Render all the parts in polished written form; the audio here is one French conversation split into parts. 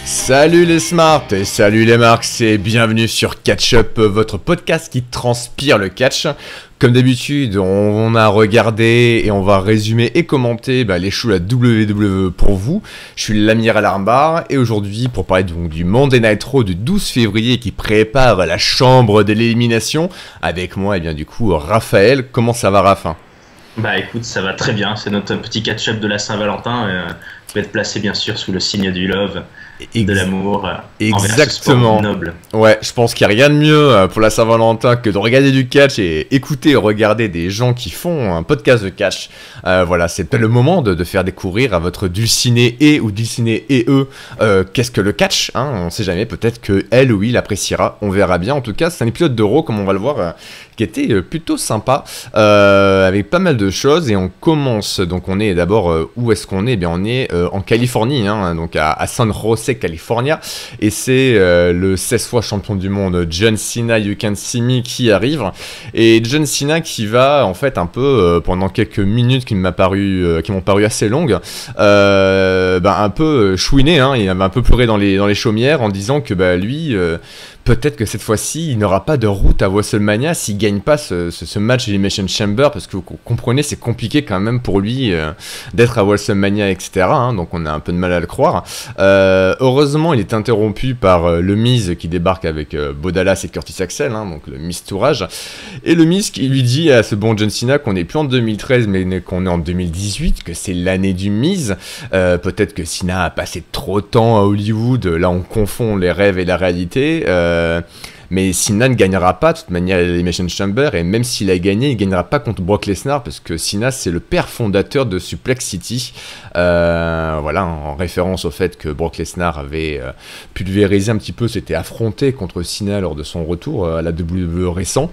Salut les smarts et salut les marks et bienvenue sur Catch Up, votre podcast qui transpire le catch. Comme d'habitude, on a regardé et on va résumer et commenter les shows de la WWE pour vous. Je suis l'Amiral Armbar et aujourd'hui pour parler donc du Monday Night Raw du 12 février qui prépare la chambre de l'élimination. Avec moi et bien du coup Raphaël. Comment ça va Raphaël? Bah écoute, ça va très bien, c'est notre petit catch-up de la Saint-Valentin qui va être placé bien sûr sous le signe du love, de l'amour envers ce sport noble. Ouais, je pense qu'il n'y a rien de mieux pour la Saint-Valentin que de regarder du catch et écouter et regarder des gens qui font un podcast de catch. Voilà, c'est peut-être le moment de faire découvrir à votre dulciné ou dulciné et eux qu'est-ce que le catch, hein, on sait jamais, peut-être que elle ou il appréciera, on verra bien. En tout cas, c'est un épisode d'Euro, comme on va le voir, qui était plutôt sympa, avec pas mal de choses, et on commence, donc on est d'abord, où est-ce qu'on est? Eh bien on est en Californie, hein, donc à San Jose, California, et c'est le 16 fois champion du monde John Cena, You Can See Me, qui arrive, et John Cena qui va en fait un peu, pendant quelques minutes qui m'ont paru assez longues, un peu chouiner, hein, il avait un peu pleuré dans les chaumières en disant que lui... peut-être que cette fois-ci, il n'aura pas de route à WrestleMania s'il ne gagne pas ce match Elimination Chamber, parce que vous comprenez, c'est compliqué quand même pour lui d'être à WrestleMania, etc. Hein, donc on a un peu de mal à le croire. Heureusement, il est interrompu par le Miz qui débarque avec Bo Dallas et Curtis Axel, hein, donc le Miz Tourage. Et le Miz qui lui dit à ce bon John Cena qu'on n'est plus en 2013, mais qu'on est en 2018, que c'est l'année du Miz. Peut-être que Cena a passé trop de temps à Hollywood, là on confond les rêves et la réalité. Mais Cena ne gagnera pas de toute manière à l'Elimination Chamber, et même s'il a gagné, il ne gagnera pas contre Brock Lesnar parce que Cena c'est le père fondateur de Suplex City, voilà, en référence au fait que Brock Lesnar avait pulvérisé un petit peu, s'était affronté contre Cena lors de son retour à la WWE récent,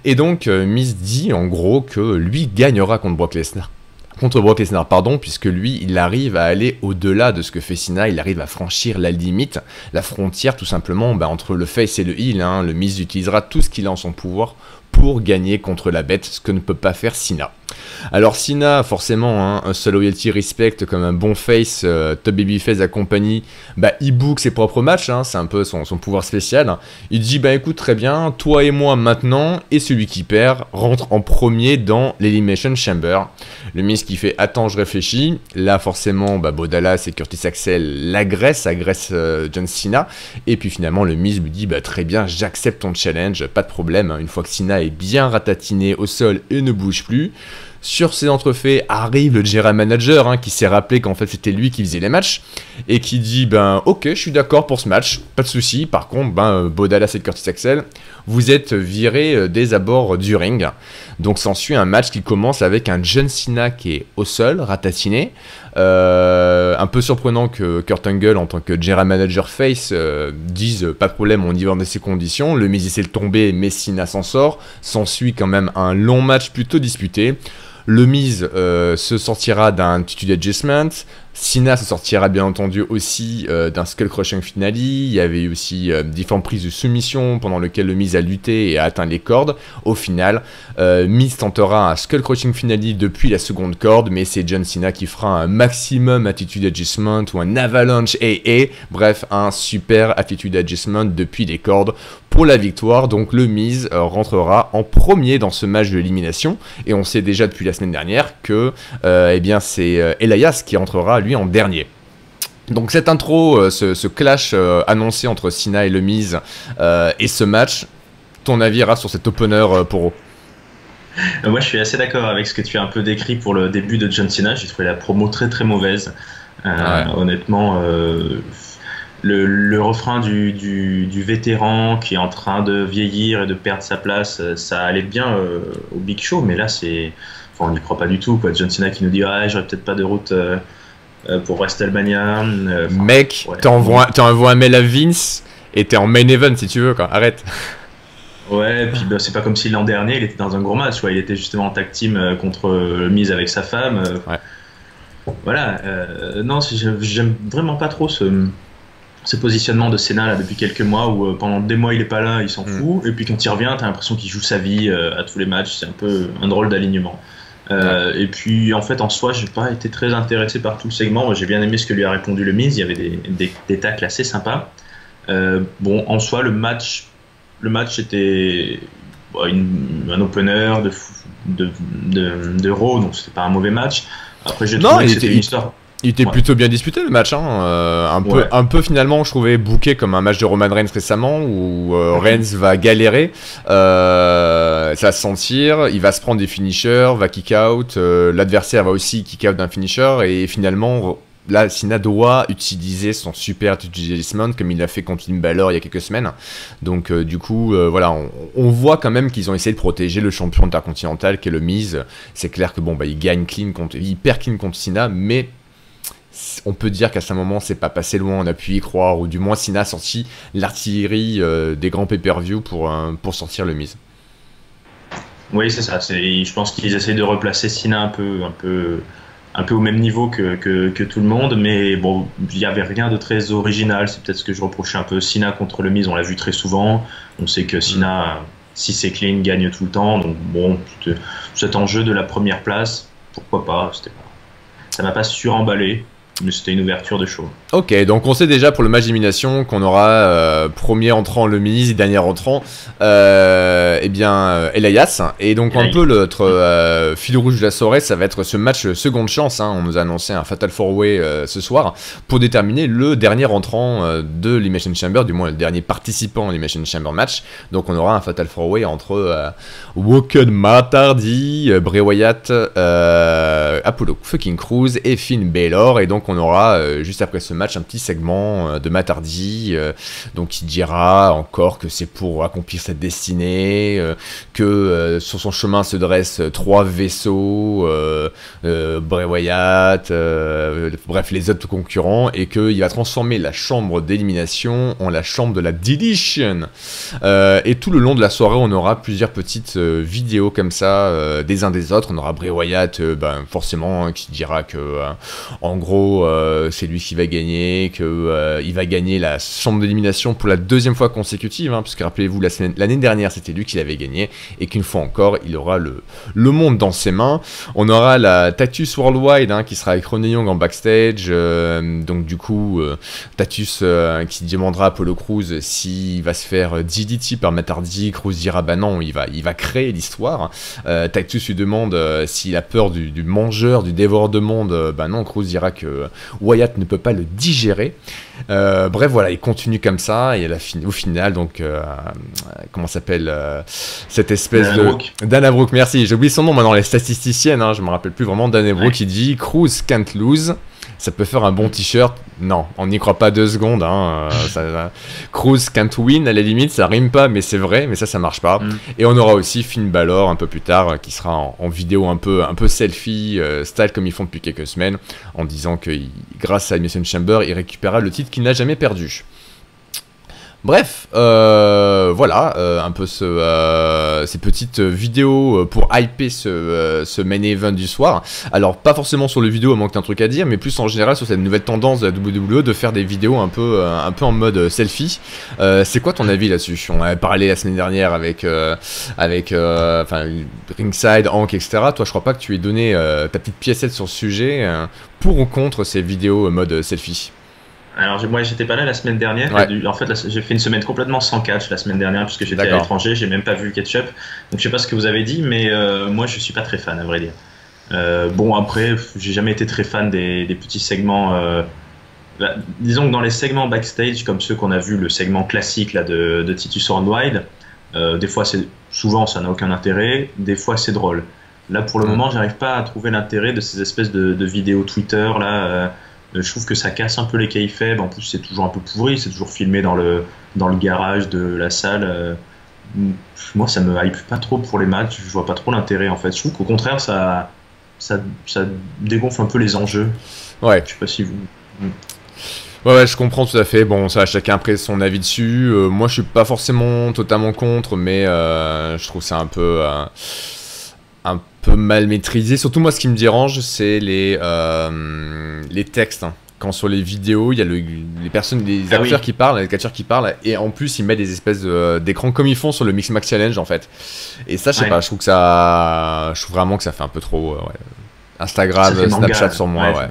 et donc Miz dit en gros que lui gagnera contre Brock Lesnar. Puisque lui, il arrive à aller au-delà de ce que fait Cena, il arrive à franchir la limite, la frontière tout simplement entre le face et le heel, hein. Le Miz utilisera tout ce qu'il a en son pouvoir pour gagner contre la bête, ce que ne peut pas faire Cena. Alors Cena, forcément, un seul loyalty respect comme un bon face, top babyface accompagné, il book ses propres matchs, hein, c'est un peu son pouvoir spécial. Il dit, écoute, très bien, toi et moi maintenant, et celui qui perd rentre en premier dans l'Elimination Chamber. Le Miz qui fait, attends, je réfléchis. Là, forcément, Bo Dallas et Curtis Axel agressent John Cena, et puis finalement, le Miz lui dit, très bien, j'accepte ton challenge, pas de problème, hein, une fois que Cena est bien ratatiné au sol et ne bouge plus. Sur ces entrefaits arrive le general manager, hein, qui s'est rappelé qu'en fait c'était lui qui faisait les matchs et qui dit ok, je suis d'accord pour ce match, pas de souci. Par contre, Bo Dallas et Curtis Axel, vous êtes virés des abords du ring. Donc s'ensuit un match qui commence avec un John Cena qui est au sol, ratatiné. Un peu surprenant que Kurt Angle en tant que general manager face dise pas de problème, on y va dans ces conditions. Le Miz essaie de tomber, mais Cena s'en sort. S'ensuit quand même un long match plutôt disputé. Le Miz se sortira d'un attitude adjustment. Cena se sortira bien entendu aussi d'un skull crushing finale. Il y avait eu aussi différentes prises de soumission pendant lesquelles le Miz a lutté et a atteint les cordes. Au final, Miz tentera un skull crushing finale depuis la seconde corde, mais c'est John Cena qui fera un maximum attitude adjustment ou un avalanche AA, bref un super attitude adjustment depuis les cordes pour la victoire. Donc le Miz rentrera en premier dans ce match de l'élimination, et on sait déjà depuis la semaine dernière que c'est Elias qui rentrera lui en dernier. Donc cette intro, ce clash annoncé entre Cena et le Miz et ce match, ton avis Raph sur cet opener pour eux? Moi je suis assez d'accord avec ce que tu as un peu décrit pour le début de John Cena. J'ai trouvé la promo très très mauvaise, honnêtement. Le refrain du vétéran qui est en train de vieillir et de perdre sa place, ça allait bien au Big Show, mais là on n'y croit pas du tout, quoi. John Cena qui nous dit j'aurais peut-être pas de route pour WrestleMania. Mec, ouais. T'envoies un mail à Vince et t'es en main event si tu veux, quoi. Arrête. Ouais, et puis c'est pas comme si l'an dernier il était dans un gros match, il était justement en tag team contre le Miz avec sa femme. Ouais. Voilà, non, j'aime vraiment pas trop ce positionnement de Cena là, depuis quelques mois où pendant des mois il est pas là, il s'en fout, et puis quand il revient t'as l'impression qu'il joue sa vie à tous les matchs. C'est un peu un drôle d'alignement. Et puis en fait en soi j'ai pas été très intéressé par tout le segment. Moi, j'ai bien aimé ce que lui a répondu le Miz, il y avait des tacles assez sympas. Bon, en soi le match était un opener de Raw, donc c'était pas un mauvais match. Après j'ai trouvé que c'était une histoire. Il était plutôt bien disputé le match, hein. Un peu finalement je trouvais booké comme un match de Roman Reigns récemment où Reigns va galérer, ça va se sentir, il va se prendre des finishers, va kick out, l'adversaire va aussi kick out d'un finisher et finalement là Cena doit utiliser son super dismount comme il l'a fait contre Finn Balor il y a quelques semaines. Donc du coup voilà, on voit quand même qu'ils ont essayé de protéger le champion intercontinental qui est le Miz. C'est clair que bon bah il perd clean contre Cena, mais on peut dire qu'à ce moment, c'est pas passé loin, on a pu y croire, ou du moins Cena a sorti l'artillerie des grands pay-per-view pour sortir le Miz. Oui, c'est ça. Je pense qu'ils essaient de replacer Cena un peu au même niveau que tout le monde, mais bon, il n'y avait rien de très original. C'est peut-être ce que je reprochais un peu. Cena contre le Miz, on l'a vu très souvent. On sait que Cena, si c'est clean, gagne tout le temps. Donc bon, cet enjeu de la première place, pourquoi pas. Ça m'a pas suremballé. Mais c'était une ouverture de show. Ok, donc on sait déjà pour le match d'élimination qu'on aura premier entrant le Miz et dernier entrant Elias. Et donc un peu notre fil rouge de la soirée, ça va être ce match seconde chance. On nous a annoncé un Fatal 4-Way ce soir pour déterminer le dernier entrant de l'Elimination Chamber, du moins le dernier participant à l'Elimination Chamber match. Donc on aura un Fatal 4-Way entre Woken, Matt Hardy, Bray Wyatt, Apollo fucking Crews et Finn Balor. Et donc on aura juste après ce match un petit segment de Matt Hardy donc qui dira encore que c'est pour accomplir cette destinée, que sur son chemin se dressent 3 vaisseaux, Bray Wyatt, bref les autres concurrents, et qu'il va transformer la chambre d'élimination en la chambre de la deletion. Et tout le long de la soirée on aura plusieurs petites vidéos comme ça des uns des autres. On aura Bray Wyatt forcément qui dira que en gros c'est lui qui va gagner, qu'il va gagner la chambre d'élimination pour la 2e fois consécutive, puisque rappelez-vous l'année dernière c'était lui qui l'avait gagné, et qu'une fois encore il aura le monde dans ses mains. On aura la Tatus Worldwide qui sera avec Ronnie Young en backstage, donc du coup Tatus qui demandera à Apollo Crews s'il va se faire DDT par Matt Hardy. Crews dira bah non, il va créer l'histoire. Tatus lui demande s'il a peur du mangeur, du dévoreur de monde. Bah non, Crews dira que Wyatt ne peut pas le digérer. Bref, voilà, il continue comme ça, et au final, donc, comment s'appelle cette espèce Dana Brooke, merci, j'ai oublié son nom maintenant, les statisticiennes, je me rappelle plus vraiment. Dana Brooke qui dit Crews can't lose. Ça peut faire un bon t-shirt. Non, on n'y croit pas 2 secondes. Crews can't win, à la limite, ça rime pas, mais c'est vrai, mais ça marche pas. Et on aura aussi Finn Balor un peu plus tard, qui sera en vidéo un peu selfie, style comme ils font depuis quelques semaines, en disant que grâce à Elimination Chamber, il récupérera le titre qu'il n'a jamais perdu. Bref, voilà, un peu ces petites vidéos pour hyper ce main event du soir. Alors, pas forcément sur le vidéo, à moins que t'aies un truc à dire, mais plus en général sur cette nouvelle tendance de la WWE de faire des vidéos un peu en mode selfie. C'est quoi ton avis là-dessus? On avait parlé la semaine dernière avec Ringside, Hank, etc. Toi, je crois pas que tu aies donné ta petite piécette sur ce sujet pour ou contre ces vidéos mode selfie. Alors moi j'étais pas là la semaine dernière, en fait j'ai fait une semaine complètement sans catch la semaine dernière puisque j'étais à l'étranger, j'ai même pas vu le catch-up, donc je sais pas ce que vous avez dit, mais moi je suis pas très fan à vrai dire. Bon après j'ai jamais été très fan des petits segments, disons que dans les segments backstage comme ceux qu'on a vu, le segment classique là de Titus Worldwide, des fois souvent ça n'a aucun intérêt, des fois c'est drôle. Là pour le moment j'arrive pas à trouver l'intérêt de ces espèces de vidéos Twitter là. Je trouve que ça casse un peu les kayfabe. En plus, c'est toujours un peu pourri. C'est toujours filmé dans le garage de la salle. Moi, ça me hype pas trop pour les matchs. Je vois pas trop l'intérêt, en fait. Je trouve qu'au contraire, ça dégonfle un peu les enjeux. Ouais. Je sais pas si vous... Ouais, je comprends tout à fait. Bon, ça, chacun après son avis dessus. Moi, je suis pas forcément totalement contre, mais je trouve ça un peu mal maîtrisé. Surtout moi ce qui me dérange c'est les textes quand sur les vidéos, il y a les personnes, les acteurs qui parlent, les catcheurs qui parlent, et en plus ils mettent des espèces d'écrans comme ils font sur le Mix Max Challenge en fait. Et ça, je sais pas, je trouve vraiment que ça fait un peu trop Instagram, Snapchat sur moi, ouais.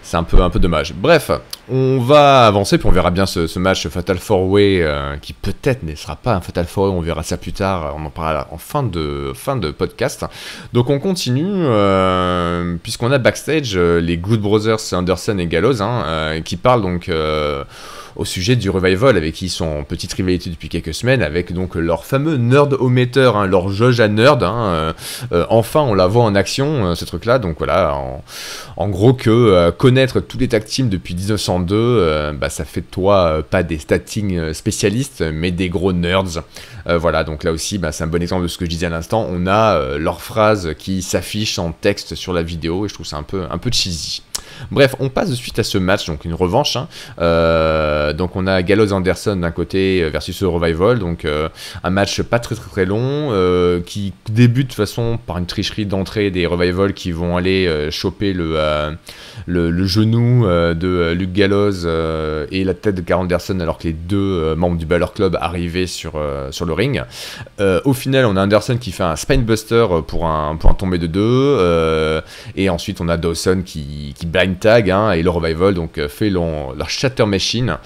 C'est un peu dommage. Bref, on va avancer, puis on verra bien ce match Fatal 4-Way, qui peut-être ne sera pas un Fatal 4-Way, on verra ça plus tard, on en parlera en fin de podcast. Donc on continue, puisqu'on a backstage les Good Brothers Anderson et Gallows, qui parlent donc au sujet du Revival, avec qui ils sont en petite rivalité depuis quelques semaines, avec donc leur fameux Nerd-O-Meter, leur jauge à nerd. Enfin, on la voit en action, ce truc-là. Donc voilà, en gros que connaître tous les tag teams depuis 1902, ça fait de toi pas des statting spécialistes, mais des gros nerds. Voilà, donc là aussi, c'est un bon exemple de ce que je disais à l'instant. On a leur phrase qui s'affiche en texte sur la vidéo, et je trouve ça un peu cheesy. Bref, on passe de suite à ce match, donc une revanche. Donc on a Gallows Anderson d'un côté versus le Revival, donc un match pas très long, qui débute de toute façon par une tricherie d'entrée des Revival qui vont aller choper le genou de Luke Gallows et la tête de Carl Anderson, alors que les deux membres du Balor Club arrivaient sur le ring. Au final, on a Anderson qui fait un Spinebuster pour un tombé de 2, et ensuite on a Dawson qui blind tag, et le Revival donc fait leur Shatter Machine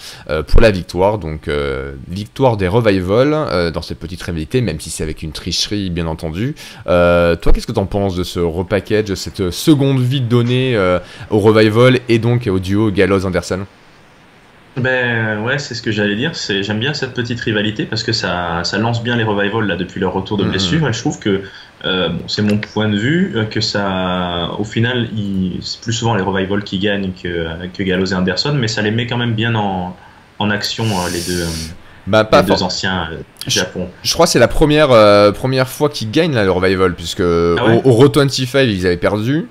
pour la victoire. Donc victoire des Revival dans cette petite rivalité, même si c'est avec une tricherie bien entendu. Toi, qu'est-ce que t'en penses de ce repackage, cette seconde vie donnée au Revival et donc au duo Gallows-Anderson? Ouais, c'est ce que j'allais dire. J'aime bien cette petite rivalité parce que ça lance bien les Revival là depuis leur retour de blessure. Et je trouve que c'est mon point de vue que ça, au final, c'est plus souvent les Revival qui gagnent que Gallows et Anderson, mais ça les met quand même bien en action, les deux. Les deux anciens du Japon. Je crois que c'est la première fois qu'ils gagnent là, le Revival, puisque au Raw 25 ils avaient perdu.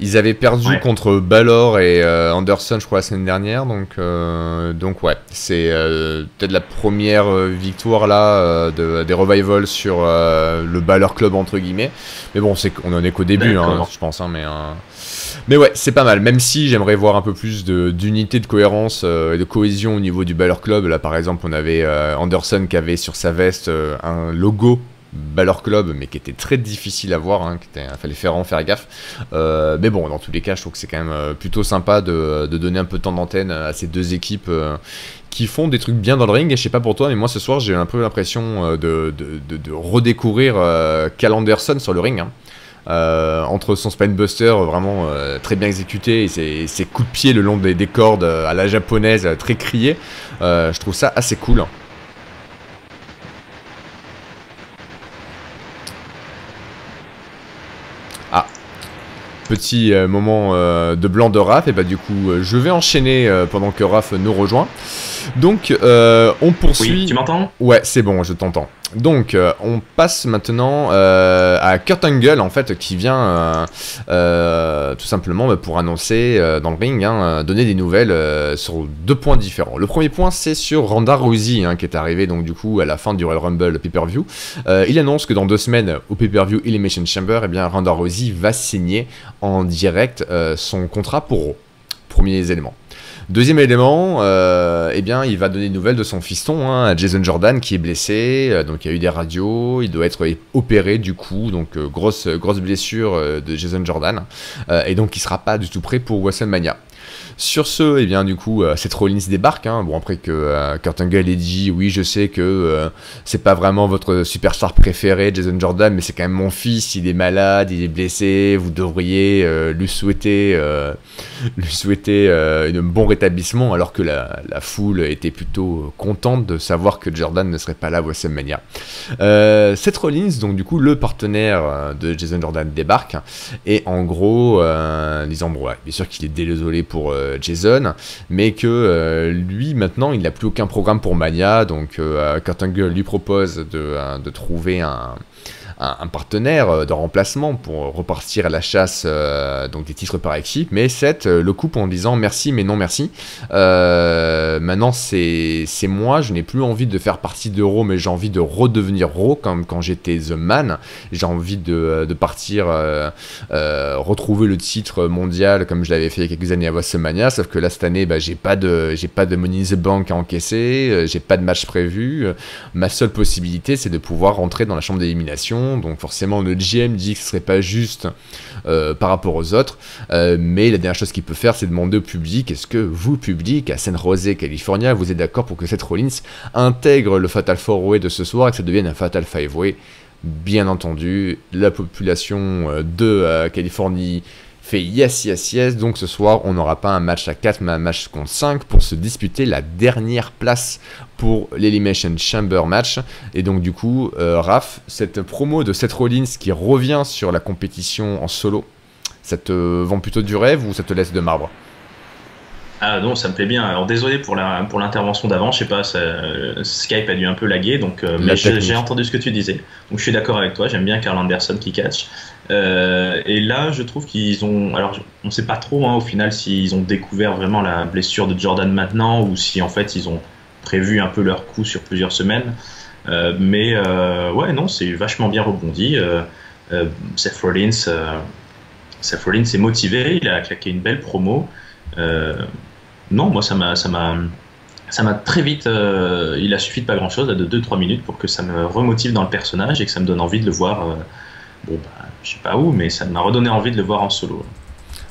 Ils avaient perdu contre Balor et Anderson, je crois, la semaine dernière. Donc ouais, c'est peut-être la première victoire là des Revival sur le Balor Club entre guillemets. Mais bon, on en est qu'au début, je pense. Mais ouais, c'est pas mal. Même si j'aimerais voir un peu plus d'unité, de cohérence et de cohésion au niveau du Balor Club. Là, par exemple, on avait Anderson qui avait sur sa veste un logo Balor Club, mais qui était très difficile à voir, fallait vraiment faire gaffe. Mais bon, dans tous les cas, je trouve que c'est quand même plutôt sympa de donner un peu de temps d'antenne à ces deux équipes qui font des trucs bien dans le ring. Et je sais pas pour toi, mais moi ce soir, j'ai un peu l'impression de redécouvrir Carl Anderson sur le ring. Entre son Spinebuster vraiment très bien exécuté et ses coups de pied le long des cordes à la japonaise très criés, je trouve ça assez cool. Petit moment de blanc de Raph, et du coup je vais enchaîner pendant que Raph nous rejoint. Donc on poursuit. Oui, tu m'entends? Ouais, c'est bon, je t'entends. Donc on passe maintenant à Kurt Angle en fait, qui vient tout simplement pour annoncer dans le ring, donner des nouvelles sur deux points différents. Le premier point, c'est sur Ronda Rousey qui est arrivé donc du coup à la fin du Royal Rumble pay-per-view. Il annonce que dans 2 semaines au pay-per-view Elimination Chamber, Ronda Rousey va signer en direct son contrat pour Raw. Premiers éléments. Deuxième élément, il va donner des nouvelles de son fiston, Jason Jordan, qui est blessé, donc il y a eu des radios, il doit être opéré du coup, donc grosse blessure de Jason Jordan, et donc il sera pas du tout prêt pour WrestleMania. Sur ce, du coup, Seth Rollins débarque. Bon, après que Kurt Angle ait dit oui, je sais que c'est pas vraiment votre superstar préféré, Jason Jordan, mais c'est quand même mon fils, il est malade, il est blessé, vous devriez lui souhaiter un bon rétablissement, alors que la foule était plutôt contente de savoir que Jordan ne serait pas là à WrestleMania. Seth Rollins, donc du coup, le partenaire de Jason Jordan, débarque, et en gros, disant bon, ouais, bien sûr qu'il est désolé pour Jason, mais que lui maintenant il n'a plus aucun programme pour Mania, donc Kurt Angle lui propose de trouver un un partenaire de remplacement pour repartir à la chasse donc des titres par équipe, mais Seth le coupe en disant merci mais non merci. Maintenant c'est moi, je n'ai plus envie de faire partie de Raw, mais j'ai envie de redevenir Raw comme quand j'étais The Man. J'ai envie de partir retrouver le titre mondial comme je l'avais fait il y a quelques années à WrestleMania, sauf que là cette année j'ai pas de Money in the Bank à encaisser, j'ai pas de match prévu. Ma seule possibilité c'est de pouvoir rentrer dans la chambre d'élimination, donc forcément le GM dit que ce serait pas juste par rapport aux autres, mais la dernière chose qu'il peut faire c'est demander au public, est-ce que vous public à San Jose, California, vous êtes d'accord pour que Seth Rollins intègre le Fatal 4-Way de ce soir et que ça devienne un Fatal 5-Way? Bien entendu, la population de Californie fait yes, yes, yes, donc ce soir on n'aura pas un match à 4 mais un match contre 5 pour se disputer la dernière place pour l'Elimination Chamber match. Et donc du coup, Raph, cette promo de Seth Rollins qui revient sur la compétition en solo, ça te vend plutôt du rêve ou ça te laisse de marbre? Ah non, ça me plaît bien. Alors désolé pour l'intervention d'avant, je sais pas, Skype a dû un peu laguer, donc mais j'ai entendu ce que tu disais. Donc je suis d'accord avec toi, j'aime bien Karl Anderson qui catch. Et là, je trouve qu'ils ont, alors on sait pas trop au final s'ils ont découvert vraiment la blessure de Jordan maintenant ou si en fait ils ont prévu un peu leur coup sur plusieurs semaines. Mais ouais, non, c'est vachement bien rebondi. Seth Rollins est motivé, il a claqué une belle promo. Non, moi ça m'a très vite, il a suffi de pas grand chose, de 2-3 minutes pour que ça me remotive dans le personnage et que ça me donne envie de le voir, je sais pas où, mais ça m'a redonné envie de le voir en solo.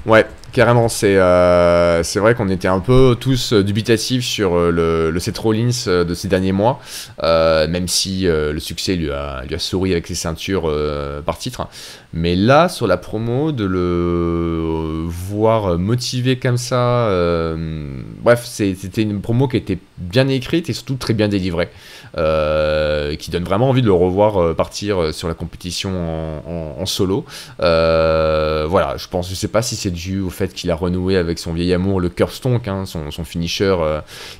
Ouais, carrément, c'est vrai qu'on était un peu tous dubitatifs sur le Seth Rollins de ces derniers mois, même si le succès lui a souri avec ses ceintures par titre. Mais là, sur la promo, de le voir motivé comme ça, bref, c'était une promo qui était bien écrite et surtout très bien délivrée, qui donne vraiment envie de le revoir partir sur la compétition en solo. Voilà, je sais pas si c'est dû au fait qu'il a renoué avec son vieil amour, le Curve Stonk, son finisher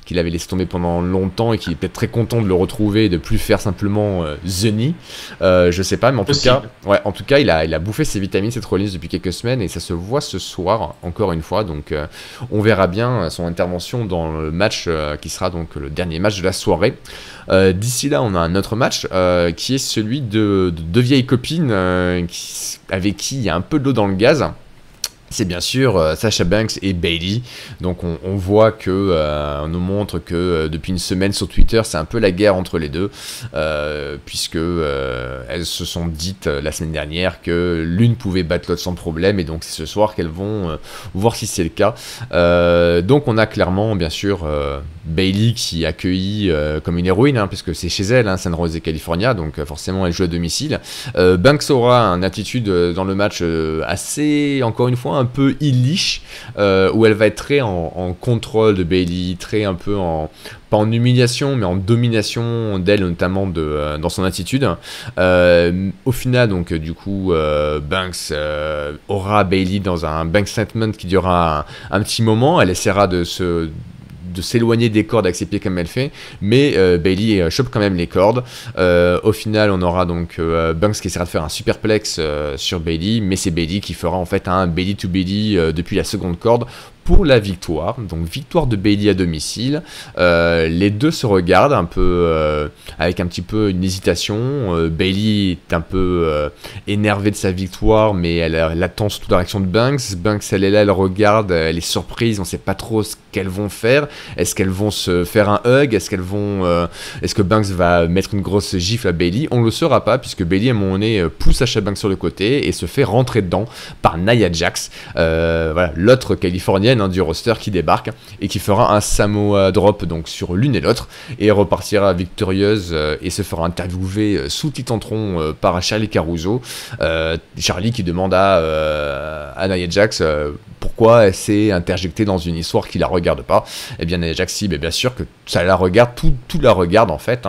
qu'il avait laissé tomber pendant longtemps et qu'il est peut-être très content de le retrouver et de plus faire simplement The Knee. Je sais pas, mais en tout cas, il a bouffé ses vitamines, cette Rollins, depuis quelques semaines et ça se voit ce soir, encore une fois. Donc, on verra bien son intervention dans le match qui sera donc le dernier match de la soirée. D'ici là, on a un autre match qui est celui de deux vieilles copines avec qui il y a un peu d'eau dans le gaz. C'est bien sûr Sasha Banks et Bayley. Donc on voit que on nous montre que depuis une semaine sur Twitter, c'est un peu la guerre entre les deux, puisque elles se sont dites la semaine dernière que l'une pouvait battre l'autre sans problème, et donc c'est ce soir qu'elles vont voir si c'est le cas. Donc on a clairement, bien sûr, Bayley qui est accueillie comme une héroïne, puisque c'est chez elle, San Jose, California, donc forcément elle joue à domicile. Banks aura une attitude dans le match assez, encore une fois, un peu illiche, où elle va être très en contrôle de Bayley, très un peu pas en humiliation, mais en domination d'elle, notamment dans son attitude. Au final, donc, du coup, Banks aura Bayley dans un bank statement qui durera un petit moment. Elle essaiera de s'éloigner des cordes avec ses pieds comme elle fait, mais Bayley chope quand même les cordes. Au final, on aura donc Banks qui essaiera de faire un superplex sur Bayley, mais c'est Bayley qui fera en fait un Bayley to Bayley depuis la seconde corde pour la victoire. Donc victoire de Bayley à domicile. Les deux se regardent un peu avec un petit peu une hésitation. Bayley est un peu énervée de sa victoire, mais elle attend sous la réaction de Banks. Banks, elle est là, elle regarde, elle est surprise, on sait pas trop ce qu'elles vont faire. Est-ce qu'elles vont se faire un hug? Est-ce que Banks va mettre une grosse gifle à Bayley? On le saura pas, puisque Bayley à mon nez pousse Sasha Banks sur le côté et se fait rentrer dedans par Nia Jax, voilà, l'autre californienne du roster qui débarque et qui fera un Samoa Drop donc sur l'une et l'autre et repartira victorieuse et se fera interviewer sous titantron par Charlie Caruso. Charlie qui demande à Nia Jax pourquoi elle s'est interjectée dans une histoire qui la regarde pas. Et bien Nia Jax, bien sûr que ça la regarde, tout la regarde en fait.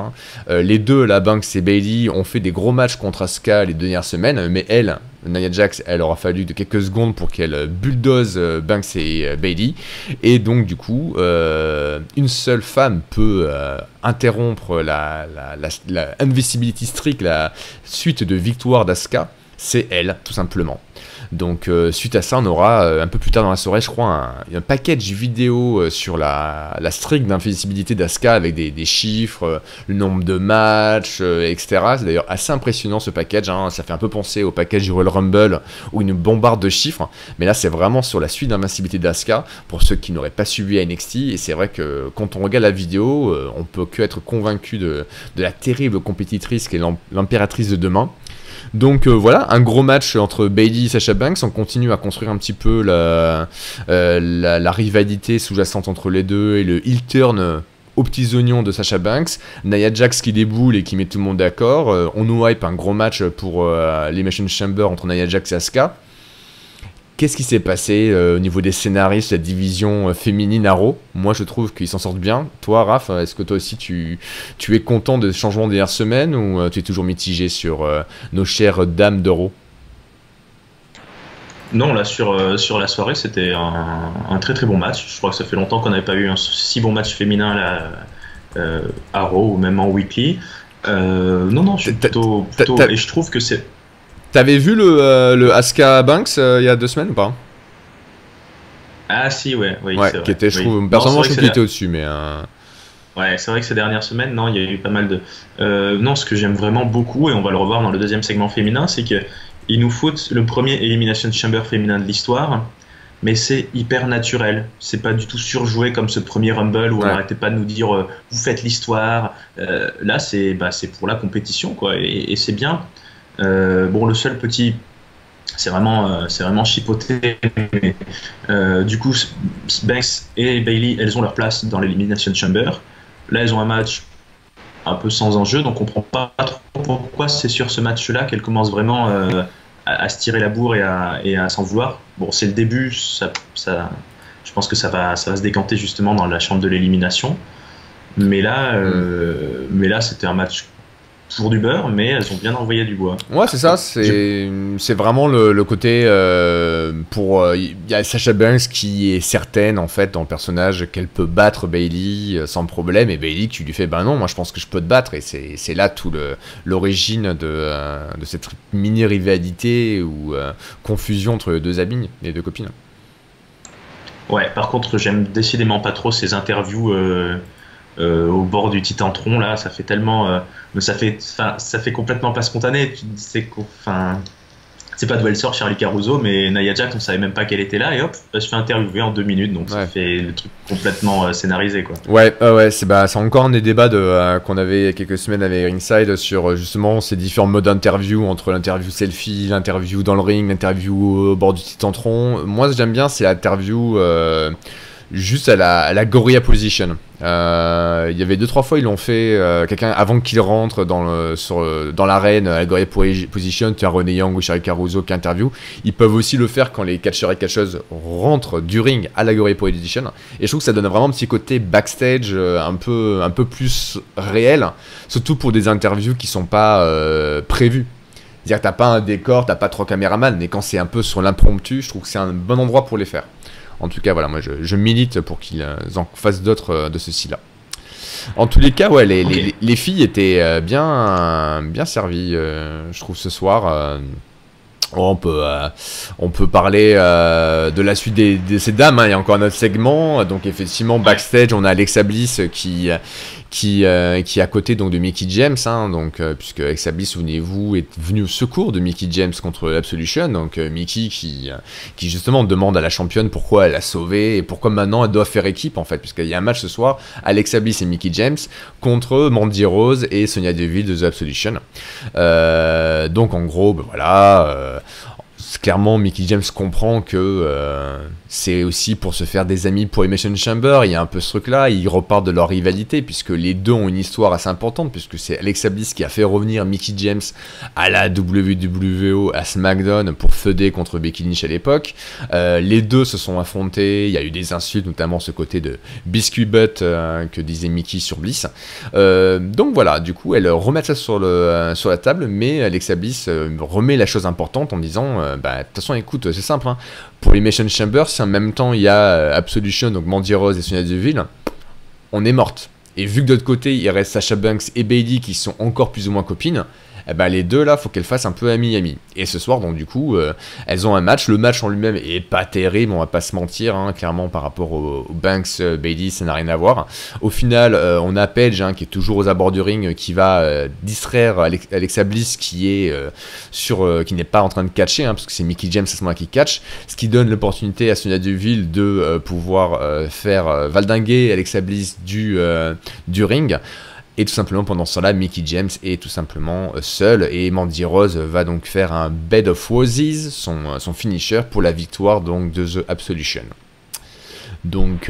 Les deux, la Banks et Bayley, ont fait des gros matchs contre Asuka les dernières semaines, mais elle, Nia Jax, elle aura fallu de quelques secondes pour qu'elle bulldoze Banks et Bayley. Et donc, du coup, une seule femme peut interrompre la Invisibility Streak, la suite de victoire d'Asuka. C'est elle, tout simplement. Donc suite à ça, on aura un peu plus tard dans la soirée, je crois, un package vidéo sur la streak d'invisibilité d'Asuka avec des chiffres, le nombre de matchs, etc. C'est d'ailleurs assez impressionnant ce package, hein. Ça fait un peu penser au package du Royal Rumble où une bombarde de chiffres, mais là c'est vraiment sur la suite d'invincibilité d'Asuka pour ceux qui n'auraient pas suivi à NXT. Et c'est vrai que quand on regarde la vidéo, on peut que être convaincu de la terrible compétitrice qui est l'impératrice de demain. Donc voilà, un gros match entre Bayley et Sasha Banks. On continue à construire un petit peu la rivalité sous-jacente entre les deux et le heel turn aux petits oignons de Sasha Banks. Nia Jax qui déboule et qui met tout le monde d'accord. On nous hype un gros match pour l'Elimination Chamber entre Nia Jax et Asuka. Qu'est-ce qui s'est passé au niveau des scénaristes, la division féminine à Raw? Moi, je trouve qu'ils s'en sortent bien. Toi, Raph, est-ce que toi aussi, tu es content des changements des dernières semaines ou tu es toujours mitigé sur nos chères dames de Raw? Non, là, sur la soirée, c'était un très très bon match. Je crois que ça fait longtemps qu'on n'avait pas eu un si bon match féminin là, à Raw ou même en Weekly. Non, je suis plutôt et je trouve que c'est... T'avais vu le Asuka Banks il y a 2 semaines ou pas? Ah si, ouais, ouais, c'est vrai. Qui était, je trouve, personnellement, je trouve qu'il était au-dessus, mais... Ouais, c'est vrai que ces dernières semaines, non, il y a eu pas mal de... non, ce que j'aime vraiment beaucoup, et on va le revoir dans le deuxième segment féminin, c'est qu'ils nous foutent le premier Elimination Chamber féminin de l'histoire, mais c'est hyper naturel. C'est pas du tout surjoué comme ce premier Rumble où on n'arrêtait pas de nous dire vous faites l'histoire. Là, c'est pour la compétition, quoi, et c'est bien. Bon, le seul petit, c'est vraiment chipoté, mais du coup Banks et Bayley, elles ont leur place dans l'Elimination Chamber. Là, elles ont un match un peu sans enjeu, donc on comprend pas trop pourquoi c'est sur ce match-là qu'elles commencent vraiment à se tirer la bourre et à s'en vouloir. Bon, c'est le début, je pense que ça va se décanter justement dans la chambre de l'élimination, mais là c'était un match pour du beurre, mais elles ont bien envoyé du bois. Ouais, c'est ça, c'est vraiment le côté il y a Sasha Banks qui est certaine en fait dans le personnage qu'elle peut battre Bayley sans problème, et Bayley qui lui fait ben non, moi je pense que je peux te battre, et c'est là tout l'origine de cette mini rivalité ou confusion entre les deux amies, les deux copines. Ouais, par contre j'aime décidément pas trop ces interviews au bord du Titantron, là, ça fait tellement, ça fait complètement pas spontané. C'est pas d'où elle sort, Charlie Caruso, mais Nia Jax, on savait même pas qu'elle était là, et hop, elle se fait interviewer en 2 minutes, donc ça fait le truc complètement scénarisé, quoi. Ouais, c'est encore un des débats qu'on avait il y a quelques semaines avec Ringside sur justement ces différents modes d'interview, entre l'interview selfie, l'interview dans le ring, l'interview au bord du Titantron. Moi, ce que j'aime bien, c'est l'interview juste à la gorilla position. Il y avait 2-3 fois ils l'ont fait, quelqu'un avant qu'il rentre dans l'arène à la gorilla position, tu as Renee Young ou Charlie Caruso qui interview. Ils peuvent aussi le faire quand les catcheurs et catcheuses rentrent du ring à la gorilla position, et je trouve que ça donne vraiment un petit côté backstage un peu plus réel, surtout pour des interviews qui sont pas prévues. C'est-à-dire que t'as pas un décor, t'as pas 3 caméramans, mais quand c'est un peu sur l'impromptu, je trouve que c'est un bon endroit pour les faire. En tout cas, voilà, moi je milite pour qu'ils en fassent d'autres de ceux-ci-là. En tous les cas, ouais, les filles étaient bien servies, je trouve, ce soir. On peut parler de la suite de ces dames, hein. Il y a encore un autre segment. Donc effectivement, backstage, on a Alexa Bliss qui est à côté donc de Mickie James, hein, donc puisque Alexa Bliss, souvenez-vous, est venue au secours de Mickie James contre Absolution. Donc Mickie qui justement demande à la championne pourquoi elle l'a sauvée et pourquoi maintenant elle doit faire équipe, en fait, puisqu'il y a un match ce soir, Alexa Bliss et Mickie James contre Mandy Rose et Sonya Deville de The Absolution. Donc en gros, ben voilà, clairement, Mickie James comprend que c'est aussi pour se faire des amis pour Elimination Chamber. Il y a un peu ce truc-là. Ils repartent de leur rivalité, puisque les deux ont une histoire assez importante, puisque c'est Alexa Bliss qui a fait revenir Mickie James à la WWE, à SmackDown, pour feuder contre Becky Lynch à l'époque. Les deux se sont affrontés. Il y a eu des insultes, notamment ce côté de biscuit butt que disait Mickie sur Bliss. Donc voilà, du coup, elle remet ça sur la table, mais Alexa Bliss remet la chose importante en disant de toute façon, écoute, c'est simple, hein. Pour l'Elimination Chamber, si en même temps il y a Absolution, donc Mandy Rose et Sonya Deville, on est morte. Et vu que de l'autre côté, il reste Sasha Banks et Bayley qui sont encore plus ou moins copines, les deux là, faut qu'elles fassent un peu ami-ami. Et ce soir, donc du coup, elles ont un match. Le match en lui-même est pas terrible, on va pas se mentir, hein, clairement par rapport au Banks Bayley, ça n'a rien à voir. Au final, on a Paige hein, qui est toujours aux abords du ring, qui va distraire Alexa Bliss qui est qui n'est pas en train de catcher, hein, parce que c'est Mickie James à ce moment-là qui catch, ce qui donne l'opportunité à Sonya Deville de pouvoir faire valdinguer Alexa Bliss du ring. Et tout simplement, pendant ce temps-là, Mickie James est tout simplement seule. Et Mandy Rose va donc faire un Bed of Roses, son finisher, pour la victoire donc, de The Absolution. Donc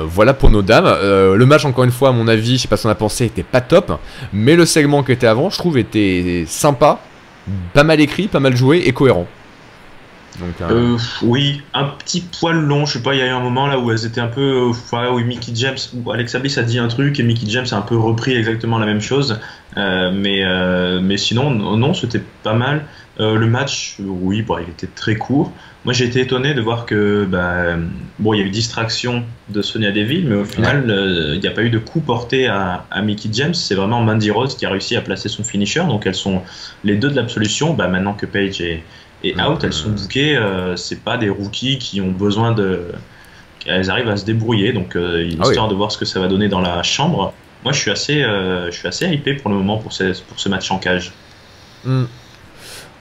voilà pour nos dames. Le match, encore une fois, à mon avis, je sais pas ce qu'on a pensé, était pas top. Mais le segment qui était avant, je trouve, était sympa, pas mal écrit, pas mal joué et cohérent. Donc, oui, un petit poil long, je sais pas, il y a eu un moment là où elles étaient un peu, où Mickie James, où Alexa Bliss a dit un truc et Mickie James a un peu repris exactement la même chose, mais sinon, non, c'était pas mal. Le match, oui, il était très court. Moi, j'ai été étonné de voir que, il y a eu distraction de Sonya Deville, mais au final, il n'y a pas eu de coup porté à Mickie James. C'est vraiment Mandy Rose qui a réussi à placer son finisher. Donc, elles sont les deux de l'Absolution. Maintenant que Paige est out, elles sont bookées, c'est pas des rookies qui ont besoin elles arrivent à se débrouiller, donc histoire de voir ce que ça va donner dans la chambre. Moi je suis assez hypé pour le moment pour ce match en cage.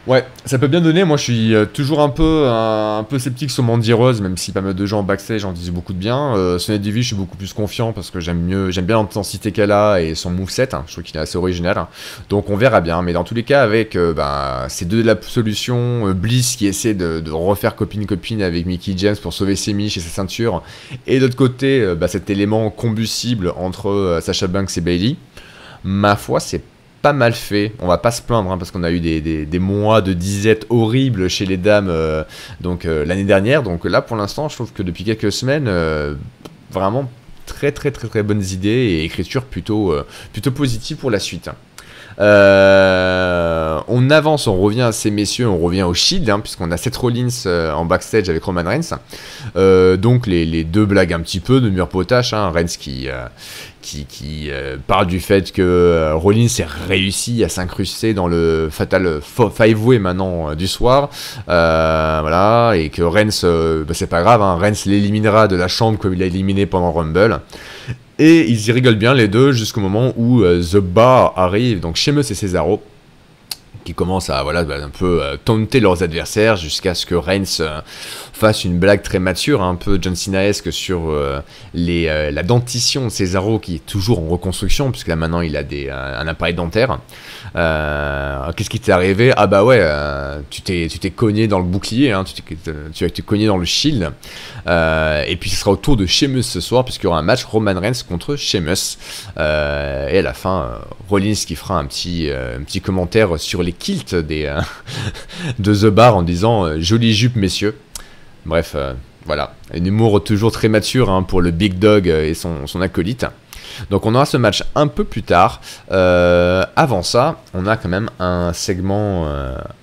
Ouais, ça peut bien donner. Moi, je suis toujours un peu sceptique sur Mandy Rose, même si pas mal de gens en backstage en disent beaucoup de bien. Sonya Deville, je suis beaucoup plus confiant parce que j'aime bien l'intensité qu'elle a et son moveset. Hein, je trouve qu'il est assez original. Hein. Donc, on verra bien. Mais dans tous les cas, avec ces deux de la solution, Bliss qui essaie de refaire copine-copine avec Mickie James pour sauver ses miches et sa ceinture, et de l'autre côté, cet élément combustible entre Sasha Banks et Bayley, ma foi, c'est pas mal fait, on va pas se plaindre hein, parce qu'on a eu des mois de disette horribles chez les dames l'année dernière, donc là pour l'instant je trouve que depuis quelques semaines vraiment très bonnes idées et écriture plutôt positive pour la suite. On avance, on revient à ces messieurs, on revient au Shield hein, puisqu'on a Seth Rollins en backstage avec Roman Reigns, donc les deux blagues un petit peu de mur potache, hein, Reigns qui parle du fait que Rollins a réussi à s'incruster dans le Fatal 5-Way maintenant du soir, voilà, et que Reigns, c'est pas grave, hein, Reigns l'éliminera de la chambre comme il l'a éliminé pendant Rumble. Et ils y rigolent bien les deux jusqu'au moment où The Bar arrive, donc Sheamus et Cesaro, qui commencent à un peu taunter leurs adversaires jusqu'à ce que Reigns fasse une blague très mature, un peu John Cena-esque sur la dentition de Cesaro qui est toujours en reconstruction, puisque là maintenant il a un appareil dentaire. Qu'est-ce qui t'est arrivé? Ah bah ouais, tu t'es cogné dans le bouclier, hein, tu as été cogné dans le shield. Et puis ce sera au tour de Sheamus ce soir, puisqu'il y aura un match Roman Reigns contre Sheamus. Et à la fin, Rollins qui fera un petit commentaire sur les kilts de The Bar en disant jolie jupe messieurs. Bref, voilà, un humour toujours très mature hein, pour le Big Dog et son acolyte. Donc on aura ce match un peu plus tard. Avant ça, on a quand même un segment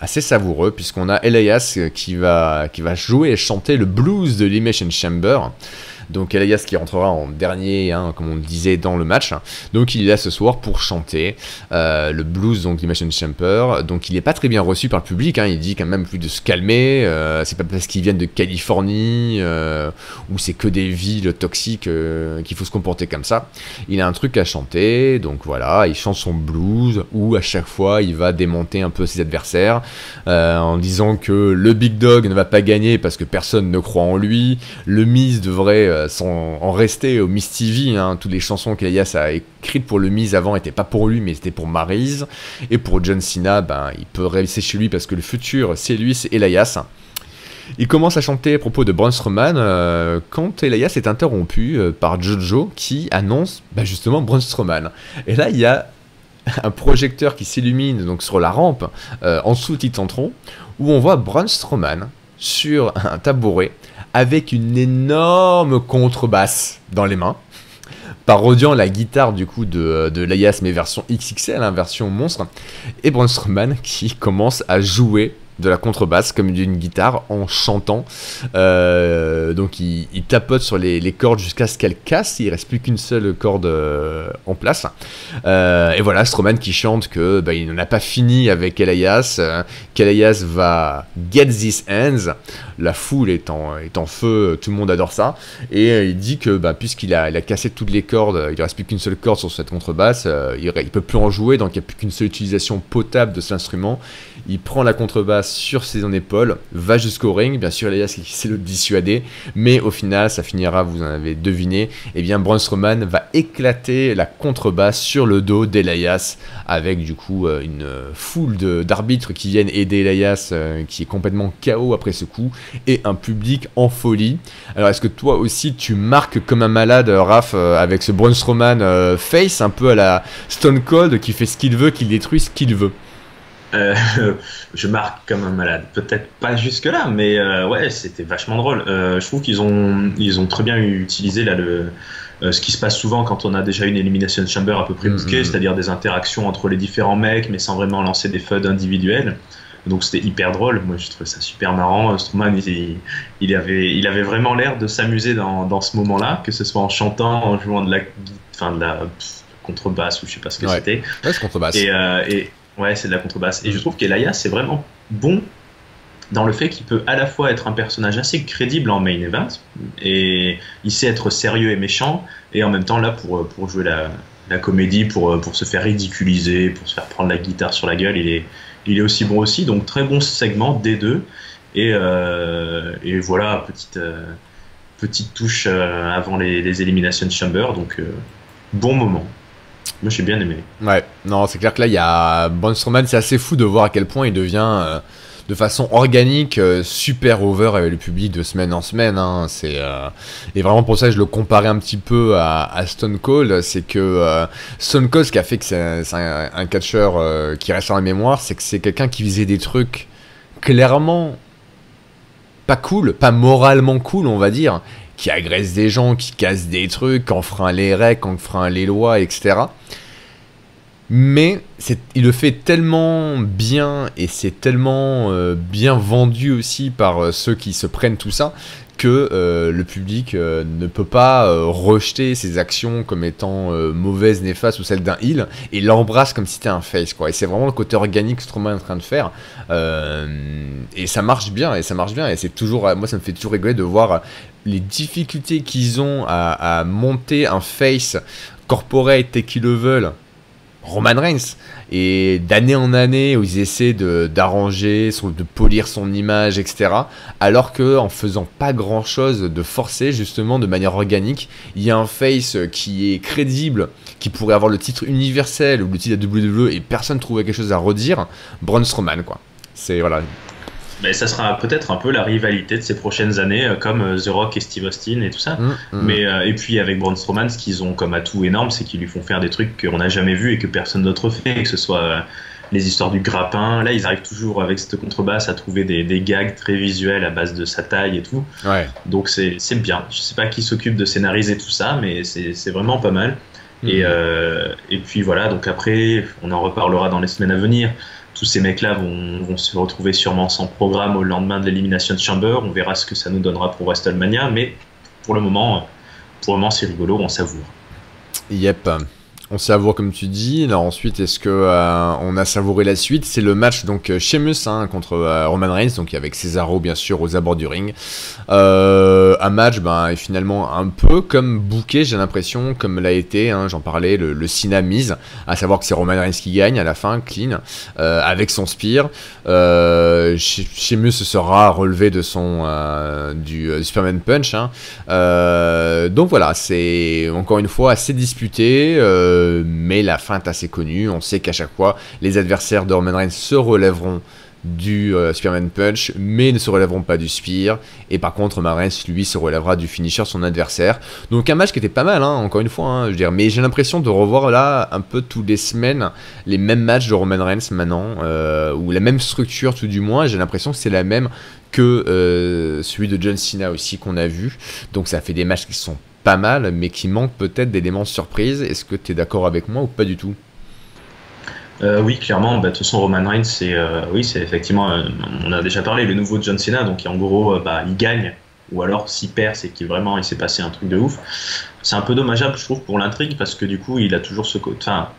assez savoureux, puisqu'on a Elias qui va jouer et chanter le blues de l'Elimination Chamber. Donc Elias qui rentrera en dernier, hein, comme on le disait dans le match. Donc il est là ce soir pour chanter le blues, donc l'Elimination Chamber. Donc il n'est pas très bien reçu par le public, hein. Il dit quand même plus de se calmer. C'est pas parce qu'ils viennent de Californie où c'est que des villes toxiques qu'il faut se comporter comme ça. Il a un truc à chanter, donc voilà, il chante son blues où à chaque fois il va démonter un peu ses adversaires en disant que le Big Dog ne va pas gagner parce que personne ne croit en lui. Le Miz devrait sans en rester au Miz TV. Hein. Toutes les chansons qu'Elias a écrites pour le Miz avant n'étaient pas pour lui, mais c'était pour Maryse. Et pour John Cena, ben, il peut rester chez lui parce que le futur, c'est lui, c'est Elias. Il commence à chanter à propos de Braun Strowman quand Elias est interrompu par Jojo qui annonce justement Braun Strowman. Et là, il y a un projecteur qui s'illumine donc sur la rampe en dessous Titantron où on voit Braun Strowman sur un tabouret avec une énorme contrebasse dans les mains, parodiant la guitare du coup de Elias mais version XXL, hein, version monstre, et Braun Strowman qui commence à jouer de la contrebasse comme d'une guitare en chantant. Donc il tapote sur les cordes jusqu'à ce qu'elles cassent, il reste plus qu'une seule corde en place. Et voilà, Strowman qui chante que il n'en a pas fini avec Elias, qu'Elias va get these hands. La foule est en feu, tout le monde adore ça. Et il dit que puisqu'il a cassé toutes les cordes, il ne reste plus qu'une seule corde sur cette contrebasse, il ne peut plus en jouer, donc il n'y a plus qu'une seule utilisation potable de cet instrument. Il prend la contrebasse sur ses épaules, va jusqu'au ring, bien sûr Elias essaie de le dissuader, mais au final ça finira, vous en avez deviné, et bien Braun Strowman va éclater la contrebasse sur le dos d'Elias, avec du coup une foule d'arbitres qui viennent aider Elias, qui est complètement KO après ce coup, et un public en folie. Alors est-ce que toi aussi tu marques comme un malade, Raph, avec ce Braun Strowman face, un peu à la Stone Cold, qui fait ce qu'il veut, qui détruit ce qu'il veut? Je marque comme un malade, peut-être pas jusque là, mais ouais, c'était vachement drôle. Je trouve qu'ils ont très bien utilisé là ce qui se passe souvent quand on a déjà une Elimination Chamber à peu près bouquée, c'est-à-dire des interactions entre les différents mecs, mais sans vraiment lancer des feuds individuels. Donc c'était hyper drôle. Moi, je trouvais ça super marrant. Strowman, il avait vraiment l'air de s'amuser dans ce moment-là, que ce soit en chantant, en jouant de la contrebasse ou je sais pas ce que c'était. Ouais, c'est contrebasse. Ouais, c'est de la contrebasse. Et je trouve qu'Elias, c'est vraiment bon dans le fait qu'il peut à la fois être un personnage assez crédible en main event, et il sait être sérieux et méchant, et en même temps là pour jouer la comédie, pour se faire ridiculiser, pour se faire prendre la guitare sur la gueule, il est aussi bon aussi. Donc très bon segment des deux. Et voilà, petite touche avant les Elimination Chamber, donc bon moment. Moi, j'ai bien aimé. Ouais, non, c'est clair que là, il y a Braun Strowman, c'est assez fou de voir à quel point il devient de façon organique super over avec le public de semaine en semaine. Hein. Et vraiment pour ça, je le comparais un petit peu à Stone Cold. C'est que Stone Cold, ce qui a fait que c'est un catcheur qui reste dans la mémoire, c'est que c'est quelqu'un qui faisait des trucs clairement pas cool, pas moralement cool, on va dire, qui agresse des gens, qui casse des trucs, qui enfreint les règles, qui enfreint les lois, etc. Mais il le fait tellement bien, et c'est tellement bien vendu aussi par ceux qui se prennent tout ça, que le public ne peut pas rejeter ses actions comme étant mauvaises, néfastes ou celles d'un heel, et l'embrasse comme si c'était un face, quoi. Et c'est vraiment le côté organique que Strowman est en train de faire, et ça marche bien, et c'est toujours, moi ça me fait toujours rigoler de voir les difficultés qu'ils ont à monter un face corporate tel qu'ils le veulent, Roman Reigns, et d'année en année où ils essaient d'arranger, de polir son image, etc. Alors que en faisant pas grand chose de forcer, justement de manière organique, il y a un face qui est crédible, qui pourrait avoir le titre universel ou le titre de WWE et personne trouvait quelque chose à redire. Braun Strowman, quoi. C'est voilà. Mais ça sera peut-être un peu la rivalité de ces prochaines années, comme The Rock et Steve Austin et tout ça. Mais et puis avec Braun Strowman, ce qu'ils ont comme atout énorme, c'est qu'ils lui font faire des trucs qu'on n'a jamais vus et que personne d'autre fait, que ce soit les histoires du grappin. Là, ils arrivent toujours avec cette contrebasse à trouver des gags très visuels à base de sa taille et tout. Ouais. Donc c'est bien. Je sais pas qui s'occupe de scénariser tout ça, mais c'est vraiment pas mal. Et puis voilà, donc après, on en reparlera dans les semaines à venir. Tous ces mecs-là vont se retrouver sûrement sans programme au lendemain de l'Elimination Chamber. On verra ce que ça nous donnera pour WrestleMania, mais pour le moment c'est rigolo, on savoure. Yep. On savoure comme tu dis. Alors ensuite, est-ce que on a savouré la suite? C'est le match donc Sheamus contre Roman Reigns, donc avec Cesaro bien sûr aux abords du ring. Un match est finalement un peu comme booké, j'ai l'impression, comme l'a été, hein, j'en parlais, le Cena Miz, à savoir que c'est Roman Reigns qui gagne à la fin, clean, avec son spear. Sheamus sera relevé de son du Superman Punch, hein. Donc voilà, c'est encore une fois assez disputé, mais la fin est assez connue. On sait qu'à chaque fois, les adversaires de Roman Reigns se relèveront du Spearman Punch, mais ne se relèveront pas du Spear. Et par contre, Roman Reigns, lui, se relèvera du finisher son adversaire. Donc un match qui était pas mal, hein, encore une fois. Hein, je veux dire, mais j'ai l'impression de revoir là, un peu toutes les semaines, les mêmes matchs de Roman Reigns maintenant, ou la même structure tout du moins. J'ai l'impression que c'est la même que celui de John Cena aussi qu'on a vu. Donc ça fait des matchs qui sont pas mal, mais qui manquent peut-être d'éléments surprises. Est-ce que tu es d'accord avec moi ou pas du tout? Oui, clairement. De toute façon, Roman Reigns, c'est effectivement, on a déjà parlé, le nouveau John Cena. Donc en gros, il gagne, ou alors s'il perd, c'est qu'il vraiment il s'est passé un truc de ouf. C'est un peu dommageable, je trouve, pour l'intrigue, parce que du coup, il a toujours ce côté. Enfin,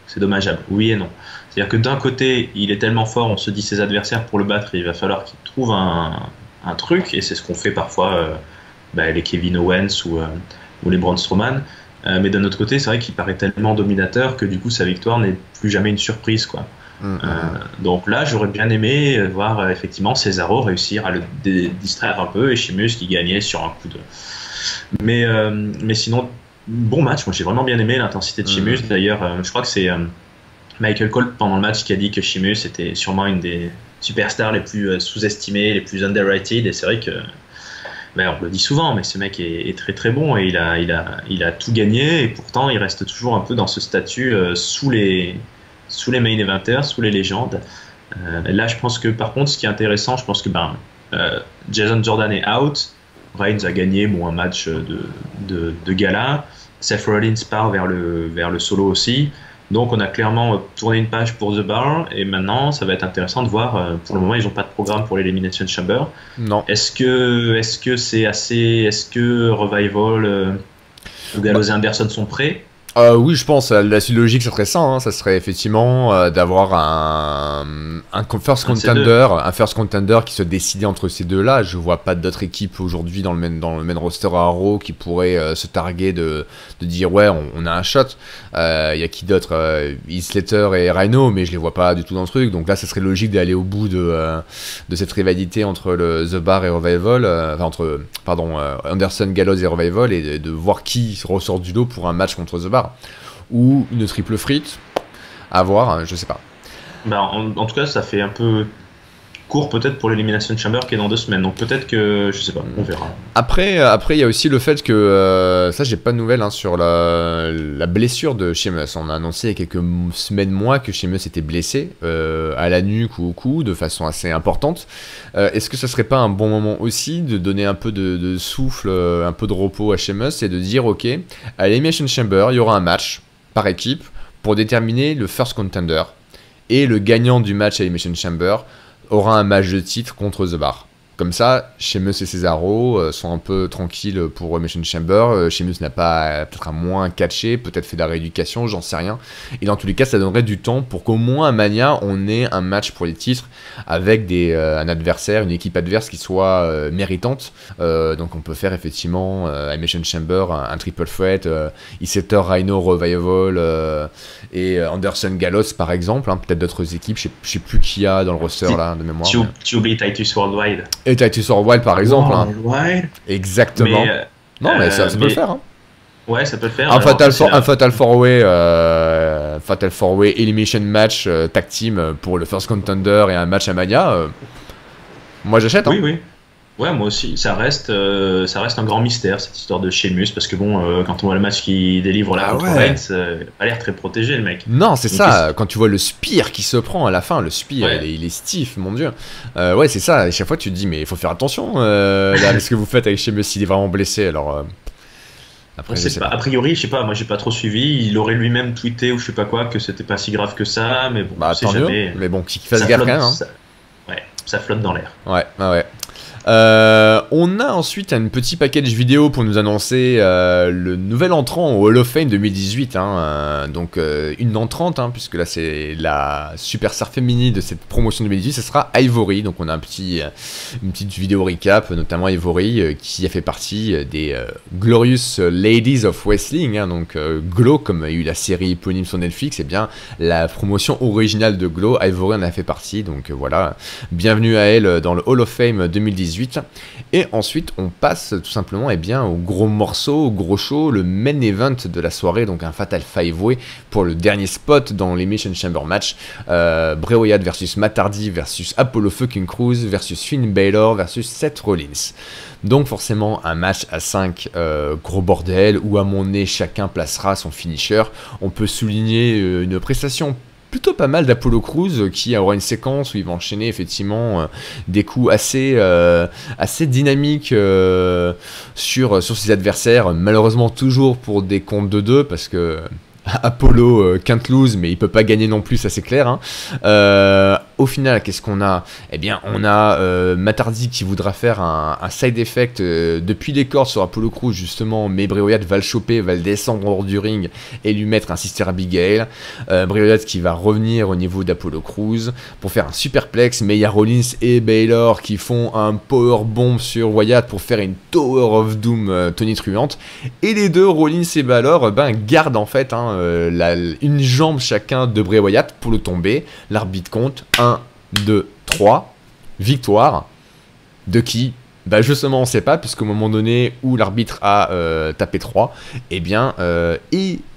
c'est dommageable, oui et non. C'est-à-dire que d'un côté, il est tellement fort, on se dit ses adversaires pour le battre, il va falloir qu'il trouve un truc, et c'est ce qu'on fait parfois les Kevin Owens ou les Braun Strowman. Mais d'un autre côté, c'est vrai qu'il paraît tellement dominateur que du coup sa victoire n'est plus jamais une surprise, quoi. Donc là, j'aurais bien aimé voir effectivement Cesaro réussir à le distraire un peu et Sheamus qui gagnait sur un coup de. Mais sinon, bon match. Moi, j'ai vraiment bien aimé l'intensité de Sheamus. D'ailleurs, je crois que c'est Michael Cole pendant le match qui a dit que Sheamus était sûrement une des superstars les plus sous-estimées, les plus underrated. Et c'est vrai que. Ben, on le dit souvent, mais ce mec est très très bon et il a tout gagné et pourtant il reste toujours un peu dans ce statut sous les main eventers, sous les légendes. Là, je pense que par contre, ce qui est intéressant, je pense que Jason Jordan est out, Reigns a gagné un match de gala, Seth Rollins part vers le solo aussi. Donc on a clairement tourné une page pour The Bar et maintenant ça va être intéressant de voir. Pour le moment ils n'ont pas de programme pour l'Elimination Chamber. Non. Est-ce que c'est assez? Est-ce que Revival ou Gallows et Anderson sont prêts? Oui, je pense. La suite logique, ça serait ça. Hein, ça serait effectivement d'avoir un first contender qui se décidait entre ces deux-là. Je vois pas d'autres équipes aujourd'hui dans le main roster à Raw qui pourraient se targuer de dire ouais, on a un shot. Il y a qui d'autre? Heath Slater et Rhino, mais je les vois pas du tout dans le truc. Donc là, ça serait logique d'aller au bout de cette rivalité entre le The Bar et Revival, Anderson, Gallows et Revival, et de voir qui ressort du lot pour un match contre The Bar. Ou une triple frite, à voir, je sais pas. En tout cas, ça fait un peu court peut-être pour l'Elimination Chamber qui est dans 2 semaines, donc peut-être que, je sais pas, on verra. Après, il y a aussi le fait que, ça j'ai pas de nouvelles sur la blessure de Sheamus. On a annoncé il y a quelques semaines, mois, que Sheamus était blessé à la nuque ou au cou de façon assez importante. Est-ce que ce serait pas un bon moment aussi de donner un peu de souffle, un peu de repos à Sheamus et de dire ok, à l'Elimination Chamber, il y aura un match par équipe pour déterminer le first contender et le gagnant du match à l'Elimination Chamber aura un match de titre contre The Bar. Comme ça, Sheamus et Cesaro sont un peu tranquilles pour Elimination Chamber. Sheamus n'a pas peut-être un moins catché, peut-être fait de la rééducation, j'en sais rien. Et dans tous les cas, ça donnerait du temps pour qu'au moins à Mania, on ait un match pour les titres avec un adversaire, une équipe adverse qui soit méritante. Donc on peut faire effectivement à Elimination Chamber un triple threat, Heath Rhino, Revival et Anderson Gallows par exemple. Hein, peut-être d'autres équipes, je sais plus qui y a dans le roster là de mémoire. Tu oublies Titus Worldwide. Et Titus Worldwide par exemple. Worldwide. Hein. Exactement. Mais ça peut le faire. Hein. Ouais, ça peut le faire. Un Fatal 4-Way Elimination Match Tag Team pour le First Contender et un match à Mania. Moi j'achète. Hein. Oui. Ouais, moi aussi. Ça reste un grand mystère cette histoire de Sheamus parce que quand on voit le match qui délivre là contre Reigns, il a pas l'air très protégé le mec. Non, c'est ça. Quand tu vois le spear qui se prend à la fin, le spear, il est stiff, mon dieu. Ouais, c'est ça. À chaque fois, tu te dis mais il faut faire attention. Là, ce que vous faites avec Sheamus, il est vraiment blessé. Alors. Après, je sais pas. A priori, je sais pas. Moi, j'ai pas trop suivi. Il aurait lui-même tweeté ou je sais pas quoi que c'était pas si grave que ça, mais bon, tant mieux. Mais bon, qu'il fasse gaffe quand même. Ça flotte dans l'air. Ouais. On a ensuite un petit package vidéo pour nous annoncer le nouvel entrant au Hall of Fame 2018. Donc une entrante, puisque là c'est la superstar féminine de cette promotion 2018, ce sera Ivory. Donc on a une petite vidéo recap, notamment Ivory qui a fait partie des Glorious Ladies of Wrestling. Donc Glow, comme il y a eu la série éponyme sur Netflix, et bien la promotion originale de Glow, Ivory en a fait partie. Donc voilà, bienvenue à elle dans le Hall of Fame 2018. 18. Et ensuite, on passe tout simplement au gros morceau, au gros show, le main event de la soirée, donc un Fatal 5-way pour le dernier spot dans l'Elimination Chamber match. Bray Wyatt versus Matt Hardy versus Apollo fucking Crews versus Finn Balor versus Seth Rollins. Donc forcément un match à 5 gros bordel où à mon nez chacun placera son finisher. On peut souligner une prestation plutôt pas mal d'Apollo Crews qui aura une séquence où il va enchaîner effectivement des coups assez dynamiques sur ses adversaires, malheureusement toujours pour des comptes de 2 parce que Apollo can't lose, mais il peut pas gagner non plus, ça c'est clair. Hein. Au final, qu'est-ce qu'on a? Eh bien, on a Matt Hardy qui voudra faire un side effect depuis les cordes sur Apollo Crews, justement, mais Bray Wyatt va le choper, va le descendre hors du ring et lui mettre un Sister Abigail. Bray Wyatt qui va revenir au niveau d'Apollo Crews pour faire un superplex, mais il y a Rollins et Balor qui font un powerbomb sur Wyatt pour faire une Tower of Doom tonitruante. Et les deux, Rollins et Balor, gardent en fait une jambe chacun de Bray Wyatt pour le tomber. L'arbitre compte 1, 2, 3, victoire. De qui? Justement on sait pas, puisqu'au moment donné où l'arbitre a tapé 3, et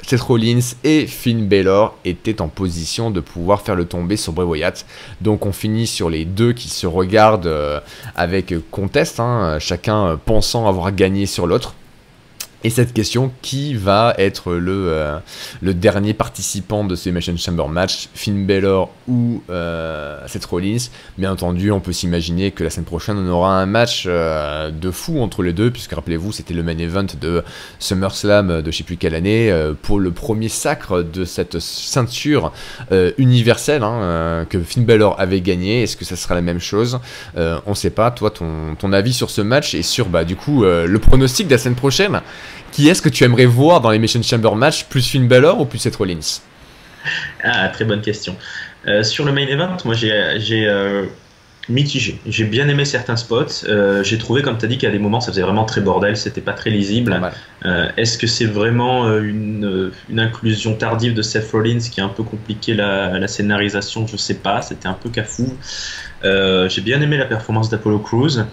Seth Rollins et Finn Balor étaient en position de pouvoir faire le tomber sur Bray Wyatt. Donc on finit sur les deux qui se regardent avec contest, chacun pensant avoir gagné sur l'autre. Et cette question, qui va être le dernier participant de ce Elimination Chamber match, Finn Balor ou Seth Rollins? Bien entendu, on peut s'imaginer que la semaine prochaine, on aura un match de fou entre les deux, puisque rappelez-vous, c'était le main event de SummerSlam de je sais plus quelle année, pour le premier sacre de cette ceinture universelle que Finn Balor avait gagné. Est-ce que ça sera la même chose? On sait pas. Toi, ton avis sur ce match et sur du coup le pronostic de la semaine prochaine? Qui est-ce que tu aimerais voir dans l'Elimination Chamber match, plus Finn Balor ou plus Seth Rollins? Ah, très bonne question. Sur le main event, moi j'ai mitigé. J'ai bien aimé certains spots. J'ai trouvé, comme tu as dit, qu'à des moments ça faisait vraiment très bordel, c'était pas très lisible. Est-ce que c'est vraiment une inclusion tardive de Seth Rollins qui a un peu compliqué la scénarisation? Je sais pas, c'était un peu cafou. J'ai bien aimé la performance d'Apollo Crews.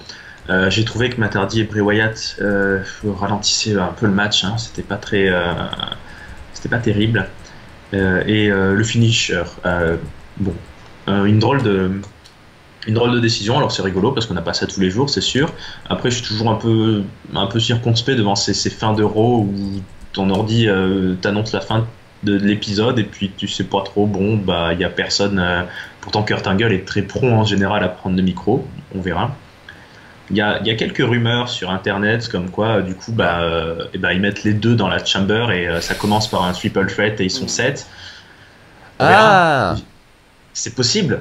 J'ai trouvé que Matt Hardy et Bray Wyatt ralentissaient un peu le match, c'était pas terrible. Et le finisher, une drôle de décision. Alors c'est rigolo parce qu'on n'a pas ça tous les jours, c'est sûr. Après, je suis toujours un peu circonspect devant ces fins d'Euro où ton ordi t'annonce la fin de l'épisode et puis tu sais pas trop. Il y a personne. Pourtant, Kurt Angle est très prompt en général à prendre le micro. On verra. Il y a quelques rumeurs sur internet comme quoi du coup ils mettent les deux dans la chamber et ça commence par un triple threat et ils sont 7. C'est possible.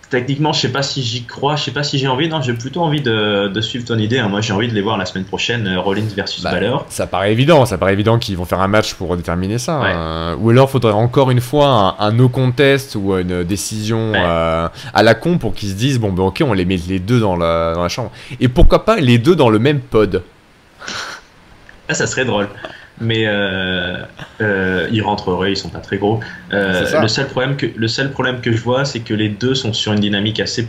Techniquement, je sais pas si j'y crois, je sais pas si j'ai envie. Non, j'ai plutôt envie de suivre ton idée. Moi, j'ai envie de les voir la semaine prochaine, Rollins versus Balor. Ça paraît évident qu'ils vont faire un match pour déterminer ça. Ouais. Ou alors, faudrait encore une fois un no contest ou une décision à la con pour qu'ils se disent ok, on les met les deux dans la chambre. Et pourquoi pas les deux dans le même pod? Ça serait drôle. Mais ils rentreraient, ils sont pas très gros. Le seul problème que je vois, c'est que les deux sont sur une dynamique assez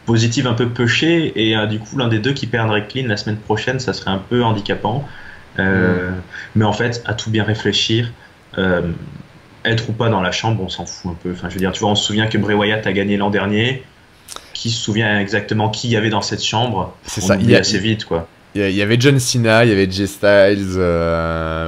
positive, un peu pushée, et du coup l'un des deux qui perdrait clean la semaine prochaine, ça serait un peu handicapant. Mais en fait, à tout bien réfléchir, être ou pas dans la chambre, on s'en fout un peu. Enfin, je veux dire, tu vois, on se souvient que Bray Wyatt a gagné l'an dernier. Qui se souvient exactement qui y avait dans cette chambre? C'est ça. Oublie assez vite, quoi. Il y avait John Cena, il y avait Jay Styles,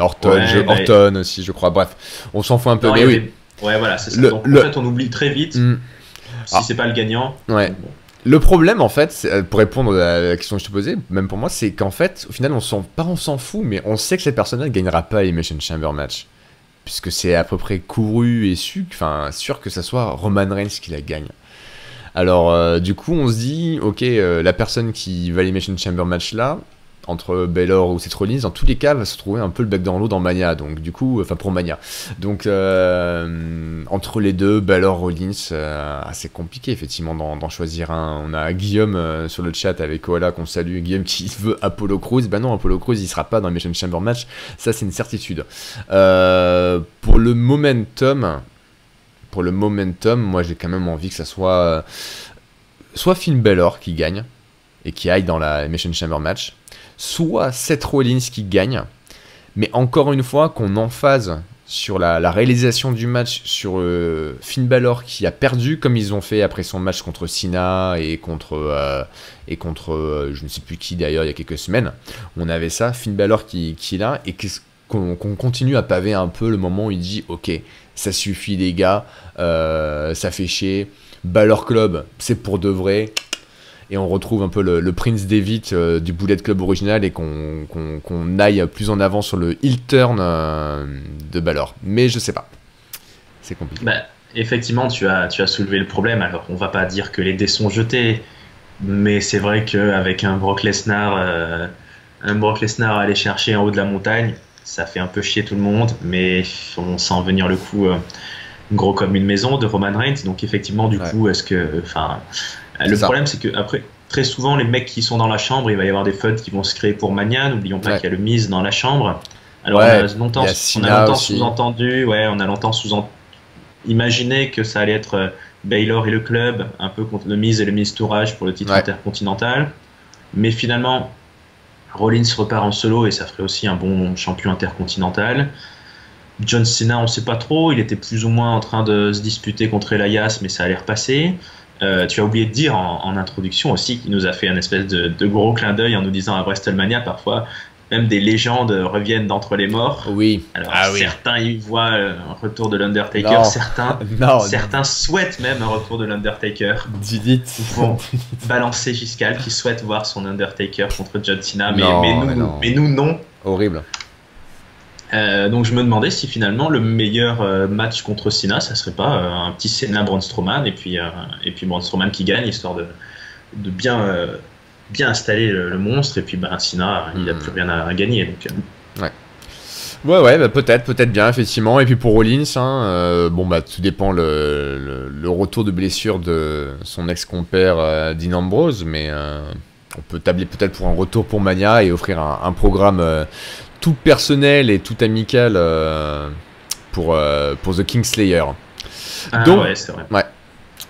Orton aussi, je crois. Bref, on s'en fout un peu. Non, mais oui. Ouais, voilà, c'est ça. Donc, en fait, on oublie très vite. Si c'est pas le gagnant. Ouais. Bon. Le problème, en fait, pour répondre à la question que je te posais, même pour moi, c'est qu'en fait, au final, on s'en fout, mais on sait que cette personne ne gagnera pas l'Elimination Chamber match. Puisque c'est à peu près couru et sûr que ça soit Roman Reigns qui la gagne. Alors, du coup, on se dit, ok, la personne qui va l'Elimination Chamber match là, entre Balor ou Seth Rollins, dans tous les cas, va se trouver un peu le bec dans l'eau dans Mania, donc du coup, pour Mania. Donc, entre les deux, Balor, Rollins, c'est compliqué, effectivement, d'en choisir un. On a Guillaume sur le chat avec Koala, qu'on salue, Guillaume qui veut Apollo Crews. Non, Apollo Crews, il sera pas dans l'Elimination Chamber match, ça, c'est une certitude. Pour le momentum, moi, j'ai quand même envie que ça soit Finn Balor qui gagne. et qui aille dans la Elimination Chamber match, soit Seth Rollins qui gagne, mais encore une fois qu'on emphase sur la réalisation du match sur Finn Balor qui a perdu comme ils ont fait après son match contre Cena et contre je ne sais plus qui d'ailleurs il y a quelques semaines. On avait ça, Finn Balor qui est là et qu'on continue à paver un peu le moment où il dit ok, ça suffit les gars, ça fait chier, Balor Club c'est pour de vrai. Et on retrouve un peu le Prince Devitt du Bullet Club original et qu'on aille plus en avant sur le heel turn de Balor. Mais je sais pas. C'est compliqué. Bah, effectivement, tu as soulevé le problème. Alors, on va pas dire que les dés sont jetés, mais c'est vrai qu'avec un Brock Lesnar à aller chercher en haut de la montagne, ça fait un peu chier tout le monde, mais on sent venir le coup gros comme une maison de Roman Reigns. Donc, effectivement, du coup, est-ce que... Le problème, c'est que après, très souvent, les mecs qui sont dans la chambre, il va y avoir des feuds qui vont se créer pour Mania. N'oublions pas qu'il y a le Miz dans la chambre. Alors, on a longtemps sous-entendu, on a longtemps imaginé que ça allait être Baylor et le club, un peu contre le Miz et le Miz Tourage pour le titre intercontinental. Mais finalement, Rollins repart en solo et ça ferait aussi un bon champion intercontinental. John Cena, on ne sait pas trop. Il était plus ou moins en train de se disputer contre Elias, mais ça allait repasser. Tu as oublié de dire en introduction aussi qu'il nous a fait un espèce de gros clin d'œil en nous disant à WrestleMania parfois même des légendes reviennent d'entre les morts. Oui. Alors certains y voient un retour de l'Undertaker, certains souhaitent même un retour de l'Undertaker. Ils vont balancer Giscal qui souhaite voir son Undertaker contre John Cena, mais nous non. Horrible. Donc je me demandais si finalement le meilleur match contre Cena, ça serait pas un petit Cena Braun Strowman et puis Braun Strowman qui gagne histoire de bien installer le monstre et puis Cena il a plus rien à gagner donc. Ouais, peut-être bien effectivement. Et puis pour Rollins, tout dépend le retour de blessure de son ex-compère Dean Ambrose, mais on peut tabler peut-être pour un retour pour Mania et offrir un programme tout personnel et tout amical pour The Kingslayer. Donc, c'est vrai. Ouais.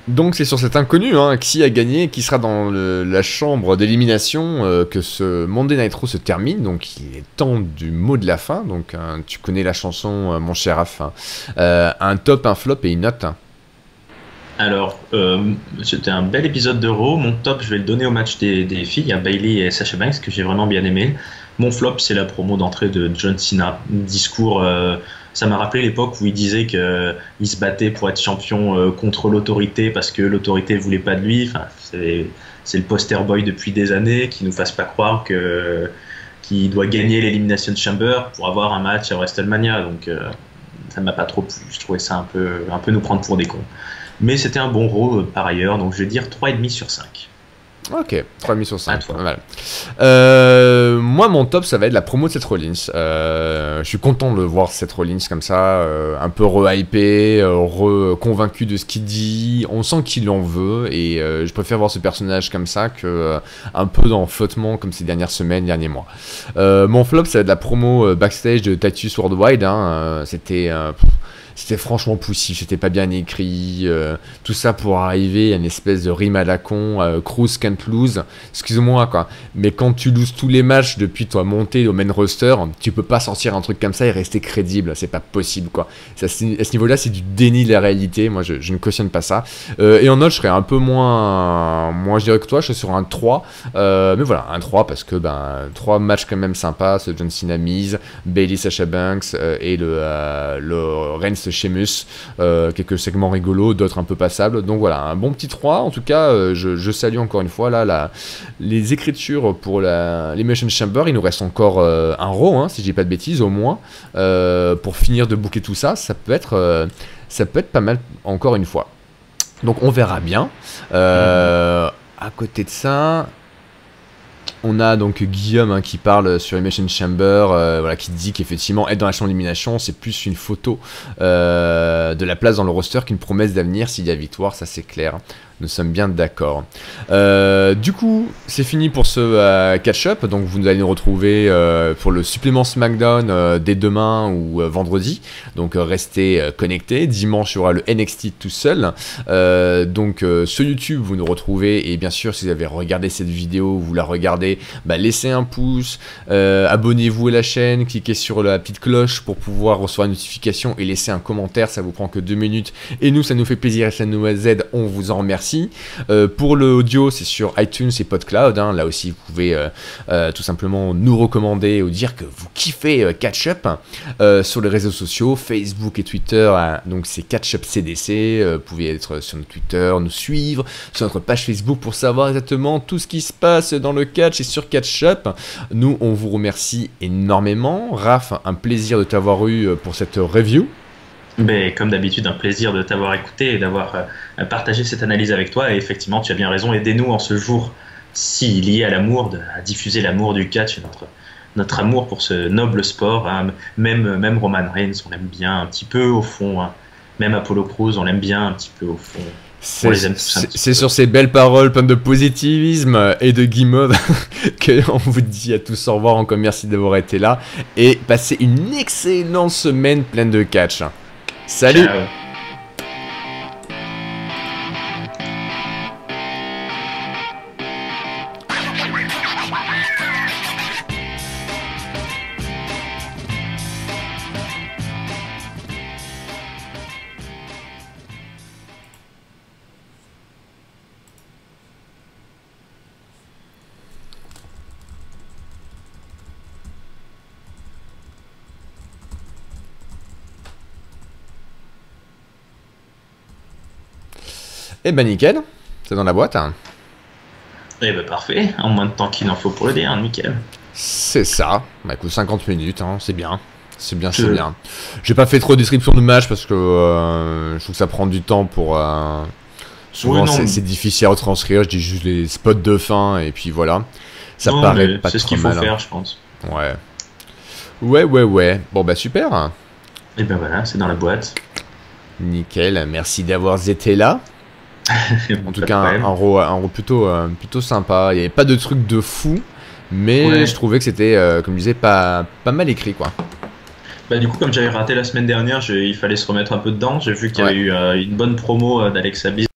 Donc c'est sur cet inconnu qui a gagné, qui sera dans la chambre d'élimination que ce Monday Night Raw se termine. Donc il est temps du mot de la fin. Donc tu connais la chanson, mon cher Raph. Un top, un flop et une note. Alors, c'était un bel épisode de Raw. Mon top, je vais le donner au match des filles. Il y a Bayley et Sasha Banks que j'ai vraiment bien aimé. Mon flop, c'est la promo d'entrée de John Cena. Discours, ça m'a rappelé l'époque où il disait qu'il se battait pour être champion contre l'autorité parce que l'autorité voulait pas de lui. Enfin, c'est le poster boy depuis des années qui nous fasse pas croire qu'il doit gagner l'Elimination Chamber pour avoir un match à WrestleMania. Donc, ça m'a pas trop plu. Je trouvais ça un peu nous prendre pour des cons. Mais c'était un bon Raw par ailleurs, donc je vais dire 3,5 sur 5. Ok, 3,5 sur 5. Voilà. Moi, mon top, ça va être la promo de Seth Rollins. Je suis content de voir Seth Rollins comme ça, un peu re-hypé, convaincu de ce qu'il dit. On sent qu'il en veut et je préfère voir ce personnage comme ça que un peu dans flottement comme ces dernières semaines, derniers mois. Mon flop, ça va être la promo backstage de Titus Worldwide. C'était franchement poussif, c'était pas bien écrit, tout ça pour arriver à une espèce de rime à la con, Cruz can't lose, excuse-moi quoi, mais quand tu loses tous les matchs depuis toi monté au main roster, tu peux pas sortir un truc comme ça et rester crédible, c'est pas possible quoi. À ce niveau-là, c'est du déni de la réalité, moi je ne cautionne pas ça. Et en note, je serais un peu moins je dirais que toi, je serais sur un 3, mais voilà, un 3 parce que 3 matchs quand même sympas, ce John Cena Miz, Bayley Sasha Banks et le Reigns Sheamus, quelques segments rigolos, d'autres un peu passables, donc voilà, un bon petit 3, en tout cas, je salue encore une fois là, les écritures pour l'Elimination Chamber, il nous reste encore un Raw, si je dis pas de bêtises, au moins, pour finir de booker tout ça, ça peut être pas mal encore une fois, donc on verra bien. À côté de ça, on a donc Guillaume qui parle sur Elimination Chamber, qui dit qu'effectivement être dans la chambre d'élimination c'est plus une photo de la place dans le roster qu'une promesse d'avenir s'il y a victoire, ça c'est clair. Nous sommes bien d'accord. Du coup, c'est fini pour ce catch-up. Donc, vous allez nous retrouver pour le supplément SmackDown dès demain ou vendredi. Donc, restez connectés. Dimanche, il y aura le NXT tout seul. Donc, sur YouTube, vous nous retrouvez. Et bien sûr, si vous avez regardé cette vidéo, vous la regardez, bah, laissez un pouce. Abonnez-vous à la chaîne. Cliquez sur la petite cloche pour pouvoir recevoir une notification et laisser un commentaire. Ça vous prend que 2 minutes. Et nous, ça nous fait plaisir et ça nous aide. On vous en remercie. Pour l'audio, c'est sur iTunes et PodCloud. Hein. Là aussi, vous pouvez tout simplement nous recommander ou dire que vous kiffez Catch Up. Sur les réseaux sociaux, Facebook et Twitter, donc c'est Catch Up CDC. Vous pouvez être sur notre Twitter, nous suivre, sur notre page Facebook pour savoir exactement tout ce qui se passe dans le catch et sur Catch Up. Nous, on vous remercie énormément. Raph, un plaisir de t'avoir eu pour cette review. Mais comme d'habitude, un plaisir de t'avoir écouté et d'avoir partagé cette analyse avec toi. Et effectivement, tu as bien raison. Aidez-nous en ce jour si lié à l'amour, à diffuser l'amour du catch et notre amour pour ce noble sport. Hein. Même Roman Reigns, on l'aime bien un petit peu au fond. Hein. Même Apollo Crews, on l'aime bien un petit peu au fond. C'est sur ces belles paroles pleines de positivisme et de guimauve qu'on vous dit à tous au revoir. Encore merci d'avoir été là. Et passez une excellente semaine pleine de catch. Salut. Ciao. Eh ben nickel, c'est dans la boîte. Hein. Eh ben parfait, en moins de temps qu'il en faut pour le dire, nickel. C'est ça, bah écoute, 50 minutes, hein, c'est bien. C'est bien, c'est bien. J'ai pas fait trop de description de match parce que je trouve que ça prend du temps pour... souvent oui, c'est difficile à retranscrire, je dis juste les spots de fin et puis voilà. Ça non, paraît pas c'est ce qu'il faut faire, je pense. Ouais. Ouais. Bon bah super. Et ben voilà, c'est dans la boîte. Nickel, merci d'avoir été là. En tout cas, un row plutôt sympa. Il n'y avait pas de truc de fou, mais ouais. Je trouvais que c'était, comme je disais, pas mal écrit, quoi. Bah, du coup, comme j'avais raté la semaine dernière, il fallait se remettre un peu dedans. J'ai vu qu'il y avait eu une bonne promo d'Alexa Bliss.